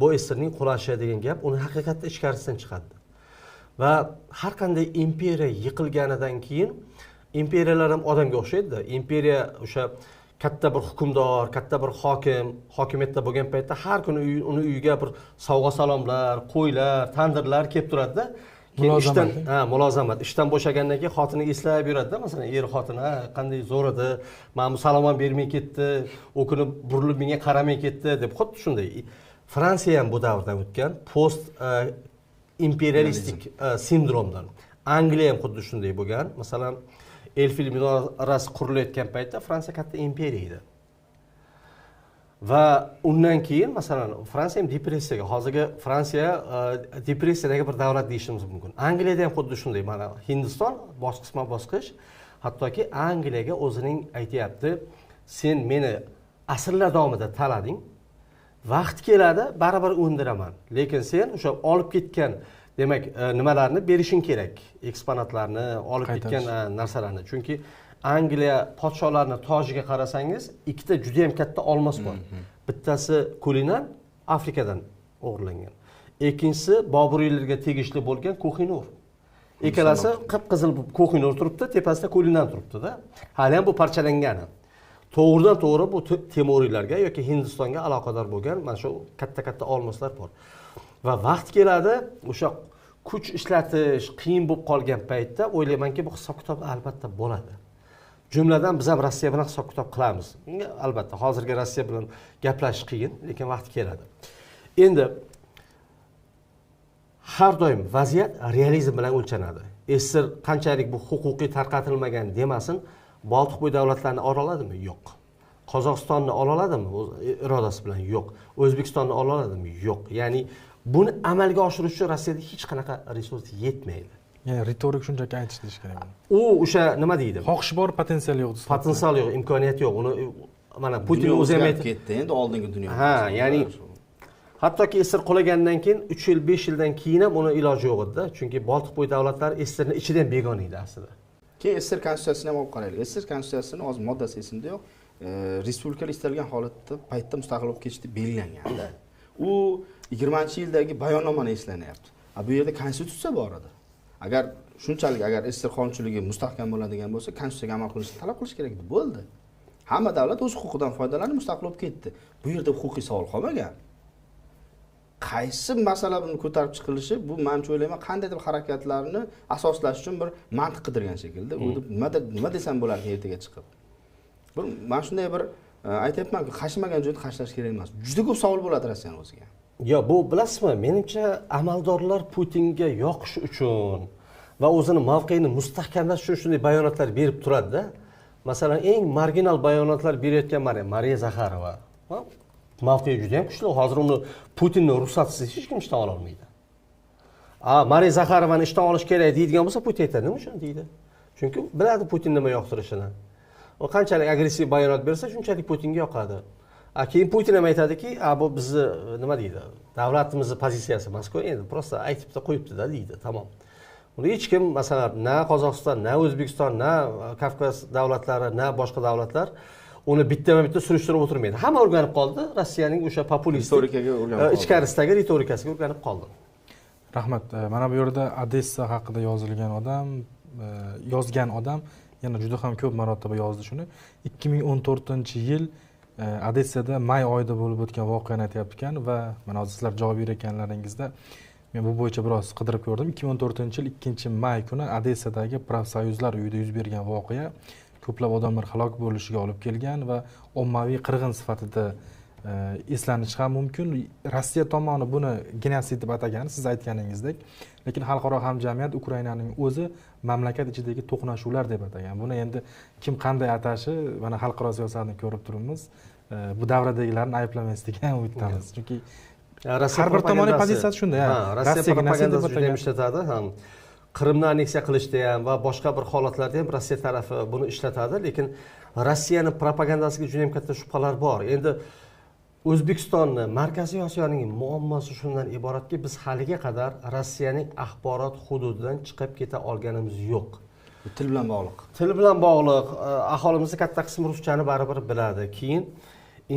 S3: bu esirning qulashi degan gap, uni haqiqatda ichkarisidan chiqadi. Va har qanday imperiya yiqilganidan keyin imperiyalar ham odamga o'xshaydi. Imperiya o'sha katta bir hukmdor, katta bir hokim, hokimiyatda bo'lgan paytda har kuni uni uyiga bir sovg'a salomlar, qo'ylar, tandirlar kelib turadi-da. Mulozamat. Ishdan bo'shagandan keyin xotiniga eslab yuradi-da, masalan, er xotini, qanday zo'r edi, men salom ham bermay ketdi, u kuni burilib menga qaramay ketdi deb, xuddi shunday. Fransiya ham bu davrdan o'tgan, post imperialistik sindromdan. Angliya ham xuddi shunday bo'lgan. Masalan, Eyfel minorasi qurilayotgan paytda Fransiya katta imperiya edi. Va undan keyin masalan Fransiya ham depressiyaga, hozirgi Fransiya depressiyadagi bir davlat deyishimiz mumkin. Angliyada ham xuddi shunday. Mana Hindiston bosqichma-bosqich, hattoki Angliyaga o'zining aytayapti, sen meni asrlar davomida talading, vaqt keladi, baribir o'ndiraman. Lekin sen o'sha olib ketgan demak nimalarni berishing kerak, eksponatlarni, olib ketgan narsalarni. Chunki Angliya podsholarning tojiga qarasangiz, ikkita juda ham katta olmos bor. Bittasi Kulinan, Afrikadan o'g'irlangan. Ikkinchisi Boburiylarga tegishli bo'lgan Ko'hinur. Ikkalasi qip-qizil Ko'hinur turibdi, tepasida Kulinan turibdi-da. Hali ham bu parchalangan. To'g'ridan to'g'ri bu Temuriylarga yoki Hindistonga aloqador bo'lgan mana shu katta-katta olmoslar bor. Va vaqt keladi, o'sha kuch ishlatish qiyin bo'lib qolgan paytda o'ylaymanki, bu hisob-kitob albatta bo'ladi. Jumladan biz ham Rossiya bilan hisob-kitob qilamiz. Albatta, hozirgi Rossiya bilan gaplashish qiyin, lekin vaqt keladi. Endi har doim vaziyat realizm bilan o'lchanadi. SSR qanchalik bu huquqiy tarqatilmagan demasin, Boltiqbo'y davlatlarini ola oladimi? Yo'q. Qozog'istonni ola oladimi? O'z irodasi bilan? Yo'q. O'zbekistonni ola oladimi? Yo'q. Ya'ni buni amalga oshirish uchun Rossiyada hech qanaqa resurs yetmaydi.
S1: Ya'ni ritorik shunchaki aytish deyish kerak.
S3: U o'sha nima deydi?
S1: Xohish bor, potensial yo'q.
S3: Potensial yo'q, imkoniyat yo'q. Uni mana Putin o'zi ham aytib
S2: ketdi. Endi oldingi dunyo.
S3: Ha, ya'ni hattoki SSR qulagandan keyin 3 yil, 5 yildan keyin ham uni iloji yo'q edi, chunki Boltiqbo'y davlatlari SSRning ichidan begona edi aslida.
S2: Keyin SSR konstitutsiyasini ham olib qaraylik. SSR konstitutsiyasini hozir moddasi esimda yo'q. Respublika istalgan holatda paytda mustaqil bo'lib ketish deb belgilanganda. U 20-yildagi bayonnomani eslanyapti. Bu yerda konstitutsiya bor edi. Agar shunchalik SSR qonunchiligi mustahkam bo'ladigan bo'lsa, konstitutsiyaga amal qilishni talab qilish kerak edi. Bo'ldi. Hamma davlat o'z huquqidan foydalanib mustaqil bo'lib ketdi. Bu yerda huquqiy savol qolmagan. Qaysi masala buni ko'tarib chiqilishi, bu menimcha o'ylayman, qandaydir harakatlarni asoslash uchun bir mantiq qidirgan shekilda. U nima desam bo'lardi ertaga chiqib. Men shunday bir aytayapman-ku, qashmagan joyda qashlash kerak emas. Juda ko'p savol bo'ladi Rossiyaning o'ziga.
S3: Yo, bu bilasizmi, menimcha amaldorlar Putinga yoqish uchun va o'zini mavqeini mustahkamlash uchun shunday bayonotlar berib turadi-da. Masalan, eng marginal bayonotlar berayotgan Mariya Zakharova. Mavqei juda ham kuchli. Hozir uni Putinning ruxsatisiz hech kim ishdan ola olmaydi. Mariya Zakharovani ishdan olish kerak deydigan bo'lsa, Putin aytadi, nima uchun deydi? Chunki biladi Putin nima yoqtirishini. O qanchalik agressiv bayonot bersa, shunchalik Putinga yoqadi. Keyin Putin ham aytadiki, bu bizni nima deydi? Davlatimizning pozitsiyasi Moskva endi prosta aytibdi, qo'yibdi-da deydi. Tamom. Uni hech kim, masalan, na Qozog'iston, na O'zbekiston, na Kavkaz davlatlari, na boshqa davlatlar uni bittama-bitta surishtirib o'tirmaydi. Hamma o'rganib qoldi, Rossiyaning o'sha populist
S2: ritorikaga o'rganib qoldi.
S3: Ichkarisidagi ritorikasiga o'rganib qoldi.
S1: Rahmat. Mana bu yerda Odessa haqida yozgan odam yana juda ham ko'p marotaba yozdi shuni. 2014-yil Odessada may oyida bo'lib o'tgan voqeani aytayapti ekan va mana hozir sizlar javob berayotganlaringizda men bu bo'yicha biroz qidirib ko'rdim. 2014-yil 2-may kuni Odessadagi profsoyuzlar uyida yuz bergan voqea ko'plab odamlar halok bo'lishiga olib kelgan va ommaviy qirg'in sifatida eslanishi ham mumkin. Rossiya tomoni buni genosid deb atagan, siz aytganingizdek, lekin xalqaro hamjamiyat Ukrainaning o'zi mamlakat ichidagi to'qnashuvlar deb atagan. Buni endi kim qanday atashi, mana xalqaro siyosatni ko'rib turibmiz. Bu davradagilarni ayblamaslikka umidamiz. Chunki har bir tomonning pozitsiyasi shunday.
S3: Rossiya propagandasi juda ham ishlatadi ham. Qrimni anneksiya qilishda ham va boshqa bir holatlarda ham Rossiya tarafi buni ishlatadi, lekin Rossiyaning propagandasiga juda ham katta shubhalar bor. Endi O'zbekistonni, Markaziy Osiyoning muammosi shundan iboratki, biz haliga qadar Rossiyaning axborot hududidan chiqib keta olganimiz yo'q.
S2: Til bilan bog'liq.
S3: Til bilan bog'liq. Aholimizning katta qismi ruschani baribir biladi. Keyin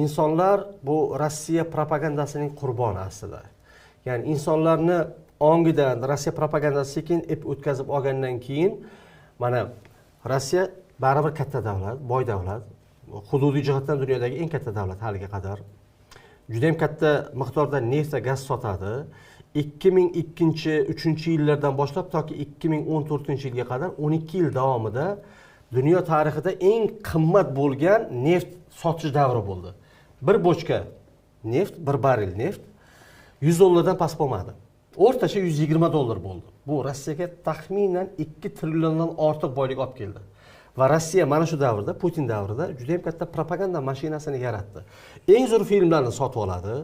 S3: insonlar bu Rossiya propagandasining qurboni aslida. Ya'ni insonlarni ongidan Rossiya propagandasi sekin o'tkazib olgandan keyin mana Rossiya baribir katta davlat, boy davlat, hududiy jihatdan dunyodagi eng katta davlat haliga qadar. Juda ham katta miqdorda neft va gaz sotadi. 2002-3 yillardan boshlab toki 2014-yilga qadar 12 yil davomida dunyo tarixida eng qimmat bo'lgan neft sotish davri bo'ldi. Bir bochka neft, bir barrel neft $100 past bo'lmadi. O'rtacha $120 bo'ldi. Bu Rossiyaga taxminan 2 trilliondan ortiq boylik olib keldi. Va Rossiya mana shu davrda, Putin davrida juda ham katta propaganda mashinasini yaratdi. Eng zo'r filmlarni sotib oladi.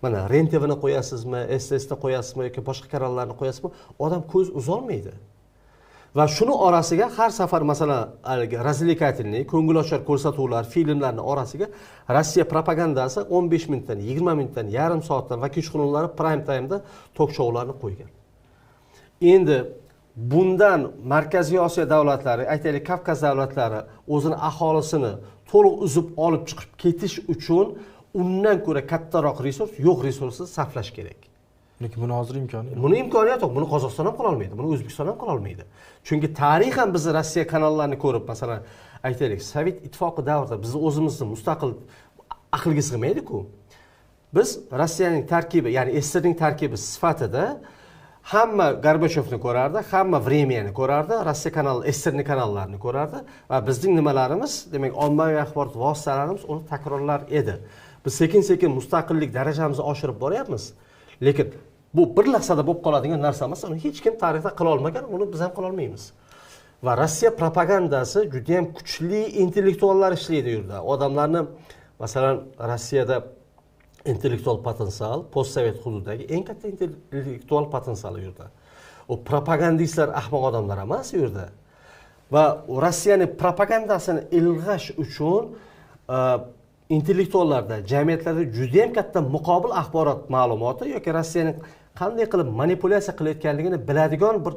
S3: Mana REN-TVni qo'yasizmi, SS'ni qo'yasizmi yoki boshqa kanallarni qo'yasizmi, odam ko'z uzolmaydi. Va shuni orasiga har safar masalan, razlikatelniy, ko'ngilochar ko'rsatuvlar, filmlarning orasiga Rossiya propagandasi 15 minutdan, 20 minutdan, yarim soatdan va kechqurunlari prime time'da tok-shoularni qo'ygan. Endi bundan Markaziy Osiyo davlatlari, aytaylik Kavkaz davlatlari o'zini aholisini to'liq uzib olib chiqib ketish uchun undan ko'ra kattaroq resurs, yo'q resursni sarflash kerak.
S1: Lekin buni hozir imkoni yo'q.
S3: Buni imkoniyati yo'q. Buni Qozog'iston ham qila olmaydi, buni O'zbekiston ham qila olmaydi. Chunki tarixan biz Rossiya kanallarini ko'rib, masalan, aytaylik, Sovet ittifoqi davrida biz o'zimizni mustaqil aqlga sig'maydi-ku. Biz Rossiyaning tarkibi, ya'ni SSRning tarkibi sifatida hamma Gorbachevni ko'rardi, hamma Vremyani ko'rardi, Rossiya kanali, SSRning kanallarini ko'rardi va bizning nimalarimiz, demak, ommaviy axborot vositalarimiz uni takrorlar edi. Biz sekin-sekin mustaqillik darajamizni oshirib boryapmiz. lekin bu bir lahzada bo'lib qoladigan narsa emas, uni hech kim tarixda qila olmagan, uni biz ham qila olmaymiz. Va Rossiya propagandasi juda ham kuchli intellektuallar ishlaydi u yerda. Odamlarni, masalan, Rossiyada intellektual potensial postsovet hududidagi eng katta intellektual potensial u yerda. O propagandistlar ahmoq odamlar emas u yerda. Va Rossiyaning propagandasini ilg'ash uchun intellektuallarda, jamiyatlarda juda ham katta muqobil axborot ma'lumoti yoki Rossiyaning qanday qilib manipulyatsiya qilayotganligini biladigan bir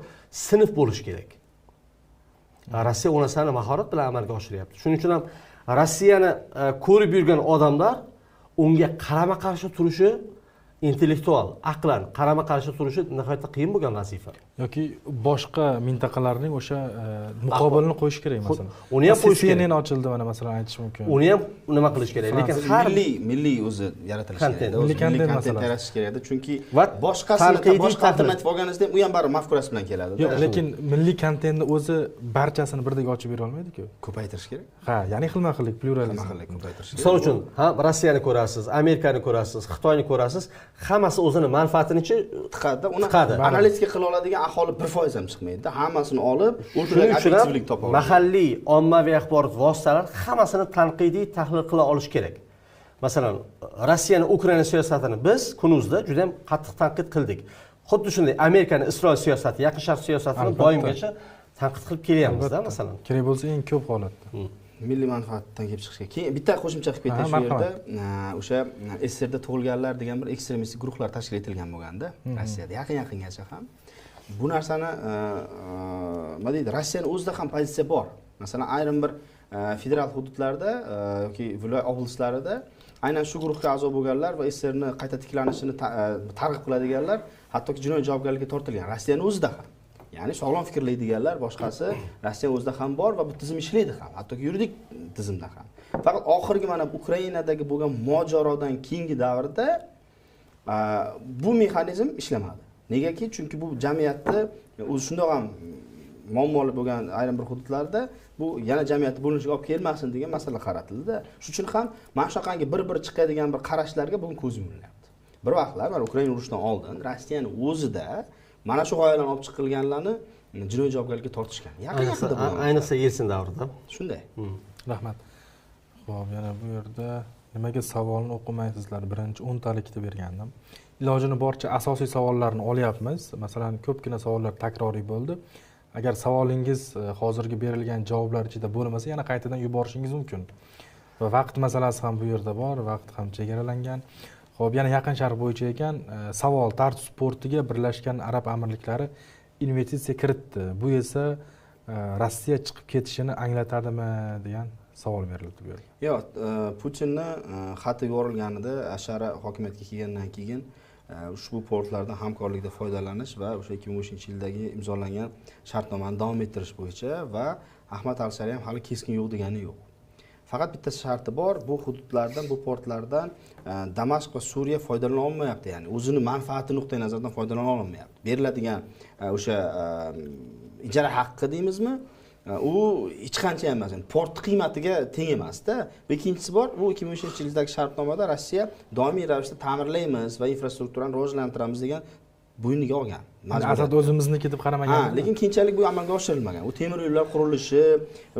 S3: sinf bo'lish kerak. Rossiya u narsani mahorat bilan amalga oshiryapti. Shuning uchun ham Rossiyani ko'rib yurgan odamlar unga qarama-qarshi turishi, intellektual, aqlan qarama-qarshi turishi nihoyatda qiyin bo'lgan vazifa.
S1: Yoki boshqa mintaqalarning o'sha muqobilini qo'yish kerak masalan.
S3: Uni ham qo'yish kerak.
S1: CNN ochildi mana masalan aytish mumkin.
S3: Uni ham nima qilish kerak? Lekin har
S2: milliy o'zi yaratilishi kerak.
S1: Milliy kontent
S2: yaratish kerak edi. Chunki boshqa alternativ olganingizda ham u ham baribir mafkurasi bilan keladi.
S1: Yo'q, lekin milliy kontentni o'zi barchasini birdek ochib bera olmaydi-ku.
S2: Ko'paytirish kerak.
S1: Ha, ya'ni xilma-xillik, pluralizm.
S2: Ko'paytirish.
S3: Misol uchun, ham Rossiyani ko'rasiz, Amerikani ko'rasiz, Xitoyni ko'rasiz, hammasi o'zini manfaatinicha
S2: tiqadi. Uni analitika qila oladigan aholi 1% ham chiqmaydi. Hammasini olib, o'rtaga objektivlik topa oladi.
S3: Mahalliy ommaviy axborot vositalari hammasini tanqidiy tahlil qila olish kerak. Masalan, Rossiyaning Ukraina siyosatini biz Kunuzda juda ham qattiq tanqid qildik. Xuddi shunday Amerikaning Isroil siyosati, Yaqin Sharq siyosatini doimgacha tanqid qilib kelyapmiz-da, masalan.
S1: Kerak bo'lsa eng ko'p holatda.
S2: Milliy manfaatdan kelib chiqishga. Keyin bitta qo'shimcha qilib ketash shu yerda o'sha SSRda tug'ilganlar degan bir ekstremistik guruhlar tashkil etilgan bo'lganda, Rossiyada yaqin-yaqingacha ham bu narsani nima deydi, Rossiyaning o'zida ham pozitsiya bor. Masalan, ayrim bir federal hududlarda yoki viloyat oblastlarida aynan shu guruhga a'zo bo'lganlar va SSRni qayta tiklanishini targ'ib qiladiganlar hattoki jinoiy javobgarlikka tortilgan. Rossiyaning o'zida ham. Ya'ni sog'lom fikrlaydiganlar boshqasi Rossiya o'zida ham bor va bu tizim ishlaydi ham, hattoki yuridik tizimda ham. Faqat oxirgi mana Ukrainadagi bo'lgan mojarodan keyingi davrda bu mexanizm ishlamadi. Negaki? Chunki bu jamiyatni o'zi shundoq ham muammoli bo'lgan ayrim bir hududlarda bu yana jamiyatni bo'linishiga olib kelmasin degan masala qaratildi-da. Shuning uchun ham mana shunaqangi bir chiqadigan bir qarashlarga bugun ko'z yumilyapti. Bir vaqtlar mana Ukraina urushidan oldin Rossiyaning o'zida mana shu g'oyalarni olib chiqilganlarni jinoiy javobgarlikka tortishgan. Yaqin-yaqinda bo'lgan.
S3: Ayniqsa Yelsin davrida.
S2: Shunday.
S1: Rahmat. Xo'p, yana bu yerda nimaga savolni o'qimaysizlar? Birinchi 10 talikda bergandim. Ilojini boricha asosiy savollarni olyapmiz. Masalan, ko'pgina savollar takroriy bo'ldi. Agar savolingiz hozirgi berilgan javoblar ichida bo'lmasa, yana qaytadan yuborishingiz mumkin. Va vaqt masalasi ham bu yerda bor, vaqt ham chegaralangan. Xo'p, yana Yaqin Sharq bo'yicha ekan, savol tartib sportiga Birlashgan Arab Amirliklari investitsiya kiritdi. Bu esa Rossiya chiqib ketishini anglatadimi degan savol berildi bu yerda.
S2: Yo'q, Putinni xati yuborilganida Ashara hokimiyatga kelgandan keyin ushbu portlardan hamkorlikda foydalanish va o'sha 2013-yildagi imzolangan shartnomani davom ettirish bo'yicha va Ahmad al-Shari ham hali keskin yo'q degani yo'q. Faqat bitta sharti bor, bu hududlardan, bu portlardan Damashq va Suriya foydalana olmayapti, ya'ni o'zini manfaati nuqtai nazaridan foydalana olmayapti. Beriladigan o'sha ijara haqqi deymizmi? U hech qancha emas, port qiymatiga teng emas-da. Va ikkinchisi bor, bu 2013-yildagi shartnomada Rossiya doimiy ravishda ta'mirlaymiz va infrastrukturani rivojlantiramiz degan bo'yniga olgan.
S1: Asad o'zimizni ketib qaramagan.
S2: Lekin keyinchalik bu amalga oshirilmagan. U temir yo'llar qurilishi,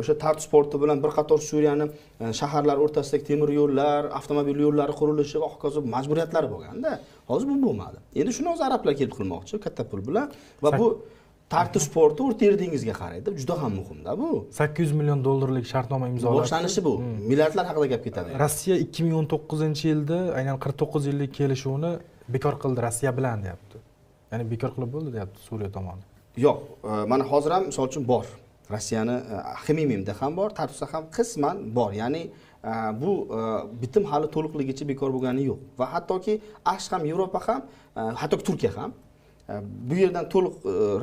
S2: o'sha tartib sporti bilan bir qator Suriyani shaharlar o'rtasidagi temir yo'llar, avtomobil yo'llari qurilishi va hokazo majburiyatlari bo'lganda, hozir bu bo'lmadi. Endi shuni o'zi arablar kelib qilmoqchi, katta pul bilan va bu tartib sporti O'rta Yer dengiziga qaraydi. Juda ham muhimda bu.
S1: 800 million dollarlik shartnoma imzolandi.
S2: Boshlanishi bu. Milliardlar haqida gap ketadi.
S1: Rossiya 2019-yilda aynan 49 yillik kelishuvni bekor qildi Rossiya bilan deyapti. Ya'ni bekor qilib bo'ldi deyapti Suriya tomoni.
S2: Yo'q, mana hozir ham misol uchun bor. Rossiyani Xmimimda ham bor, Tartusda ham qisman bor. Ya'ni bu bitim hali to'liqligicha bekor bo'lgani yo'q. Va hattoki AQSh ham, Yevropa ham, hattoki Turkiya ham bu yerdan to'liq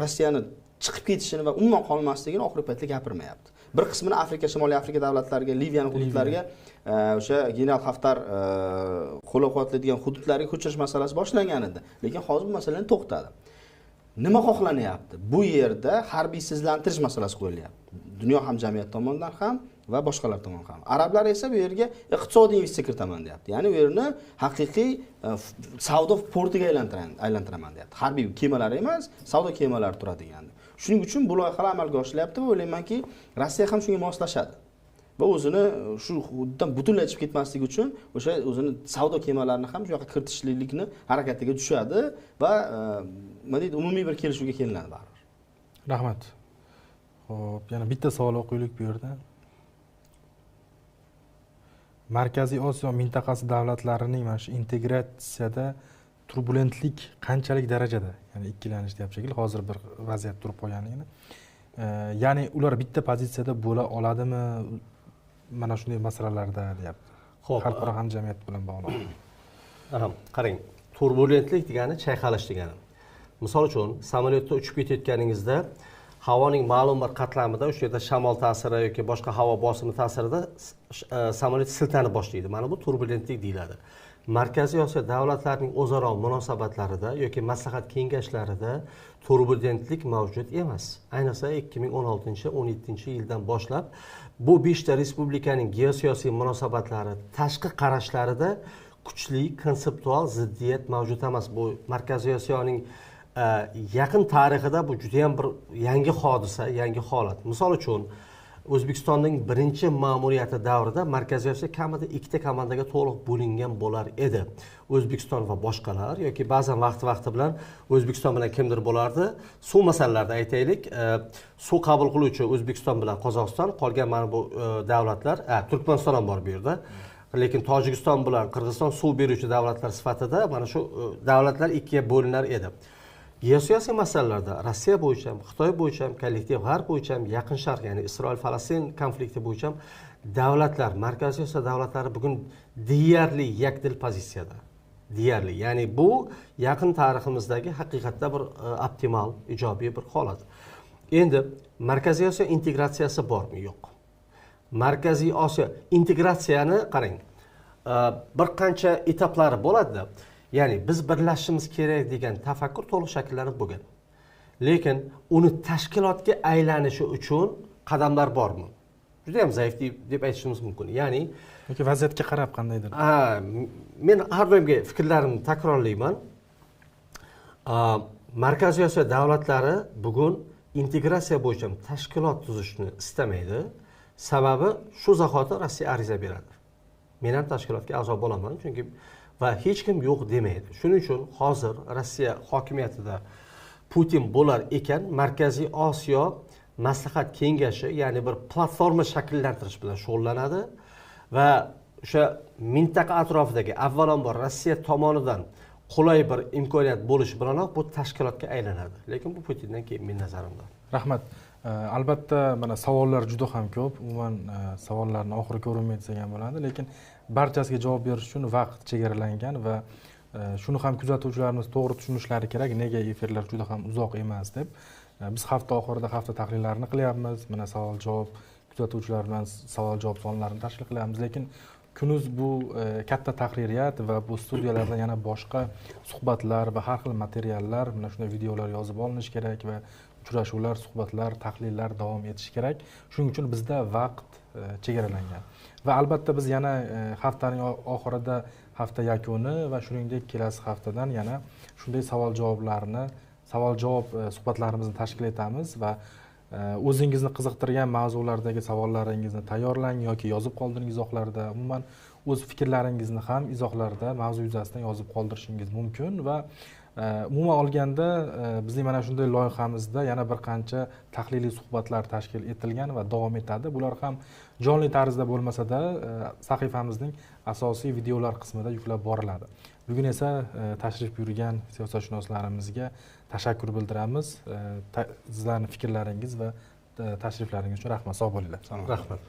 S2: Rossiyani chiqib ketishini va umuman qolmasligini oxirgi paytda gapirmayapti. Bir qismini Afrika, Shimoliy Afrika davlatlariga, Liviyani hududlariga, o'sha general Haftar qo'llab-quvvatlaydigan hududlarga ko'chirish masalasi boshlangan edi. Lekin hozir bu masalani to'xtadi. Nima xohlanyapti? Bu yerda harbiysizlantirish masalasi qo'yilyapti. dunyo hamjamiyati tomonidan ham va boshqalar tomonidan ham. Arablar esa bu yerga iqtisodiy investitsiya kiritaman deyapti. Ya'ni bu yerni haqiqiy savdo portiga aylantiraman deyapti. Harbiy kemalar emas, savdo kemalari turadi degandi. Shuning uchun bu loyihalar amalga oshirilyapti va o'ylaymanki, Rossiya ham shunga moslashadi. Va o'zini shu hududdan butunlay chiqib ketmasligi uchun o'sha o'zini savdo kemalarini ham shu yoqqa kiritishlikni harakatiga tushadi va nima deydi, umumiy bir kelishuvga kelinadi baribir.
S1: Rahmat. Xo'p, yana bitta savol o'qiylik bu yerda. Markaziy Osiyo mintaqasi davlatlarining mana shu integratsiyada turbulentlik qanchalik darajada, ya'ni ikkilanish deyapti shekilli, hozir bir vaziyat turib qolganligini. Ya'ni ular bitta pozitsiyada bo'la oladimi mana shunday masalalarda deyapti.
S3: Xo'p,
S1: xalqaro hamjamiyat bilan bog'liq.
S3: Qarang, turbulentlik degani chayqalish degani. Misol uchun, samolyotda uchib ketayotganingizda havoning ma'lum bir qatlamida o'sha yerda shamol ta'siri yoki boshqa havo bosimi ta'sirida samolyot siltanib boshlaydi. Mana bu turbulentlik deyiladi. Markaziy Osiyo davlatlarining o'zaro munosabatlarida yoki maslahat kengashlarida turbulentlik mavjud emas. Ayniqsa 2016-17 yildan boshlab bu 5 ta respublikaning geosiyosiy munosabatlari, tashqi qarashlarida kuchli konseptual ziddiyat mavjud emas. Bu Markaziy Osiyoning yaqin tarixida bu juda ham bir yangi hodisa, yangi holat. Misol uchun O'zbekistonning birinchi ma'muriyati davrida Markaziy Osiyo kamida 2 ta komandaga to'liq bo'lingan bo'lar edi. O'zbekiston va boshqalar yoki ba'zan vaqti bilan O'zbekiston bilan kimdir bo'lardi. Suv masalalarida aytaylik, suv qabul qiluvchi O'zbekiston bilan Qozog'iston, qolgan mana bu davlatlar, Turkmaniston ham bor bu yerda. Lekin Tojikiston bilan Qirg'iziston suv beruvchi davlatlar sifatida mana shu davlatlar ikkiga bo'linar edi. Geosiyosiy masalalarda Rossiya bo'yicha, Xitoy bo'yicha, kollektiv G'arb bo'yicha, Yaqin Sharq, ya'ni Isroil-Falastin konflikti bo'yicha davlatlar, Markaziy Osiyo davlatlari bugun deyarli yakdil pozitsiyada. Deyarli, ya'ni bu yaqin tariximizdagi haqiqatda bir optimal, ijobiy bir holat. Endi Markaziy Osiyo integratsiyasi bormi, yo'q? Markaziy Osiyo integratsiyani qarang. Bir qancha etaplari bo'ladi. Ya'ni biz birlashishimiz kerak degan tafakkur to'liq shakllanib bo'lgan. Lekin uni tashkilotga aylanishi uchun qadamlar bormi? Juda ham zaif deb aytishimiz mumkin. Ya'ni
S1: yoki vaziyatga qarab qandaydir.
S3: Men har doimgi fikrlarimni takrorlayman. Markaziy Osiyo davlatlari bugun integratsiya bo'yicha tashkilot tuzishni istamaydi. Sababi shu zahoti Rossiya ariza beradi. Men ham tashkilotga a'zo bo'laman, chunki va hech kim yo'q demaydi. Shuning uchun hozir Rossiya hokimiyatida Putin bo'lar ekan, Markaziy Osiyo maslahat kengashi, ya'ni bir platforma shakllantirish bilan shug'ullanadi va o'sha mintaqa atrofidagi avvalambor Rossiya tomonidan qulay bir imkoniyat bo'lishi bilanoq bu tashkilotga aylanadi. Lekin bu Putindan keyin men nazarimda.
S1: Rahmat. Albatta mana savollar juda ham ko'p. Umuman savollarni oxiriga o'rinmay desak ham bo'ladi, lekin barchasiga javob berish uchun vaqt chegaralangan va shuni ham kuzatuvchilarimiz to'g'ri tushunishlari kerak, nega efirlar juda ham uzoq emas deb. Biz hafta oxirida hafta tahlillarini qilyapmiz. Mana savol-javob, kuzatuvchilar bilan savol-javob sonlarini tashkil qilyapmiz, lekin kunuz bu katta tahririyat va bu studiyalarda yana boshqa suhbatlar va har xil materiallar, mana shunday videolar yozib olinishi kerak va uchrashuvlar, suhbatlar, tahlillar davom etishi kerak. Shuning uchun bizda vaqt chegaralangan. Va albatta biz yana haftaning oxirida hafta yakuni va shuningdek kelasi haftadan yana shunday savol-javob suhbatlarimizni tashkil etamiz va o'zingizni qiziqtirgan mavzulardagi savollaringizni tayyorlang yoki yozib qoldiring izohlarda. Umuman o'z fikrlaringizni ham izohlarda mavzu yuzasidan yozib qoldirishingiz mumkin va umuman olganda bizning mana shunday loyihamizda yana bir qancha tahliliy suhbatlar tashkil etilgan va davom etadi. Bular ham jonli tarzda bo'lmasa-da sahifamizning asosiy videolar qismida yuklab boriladi. Bugun esa tashrif buyurgan siyosatshunoslarimizga tashakkur bildiramiz. Sizlarning fikrlaringiz va tashriflaringiz uchun rahmat. Sog' bo'linglar.
S3: Rahmat.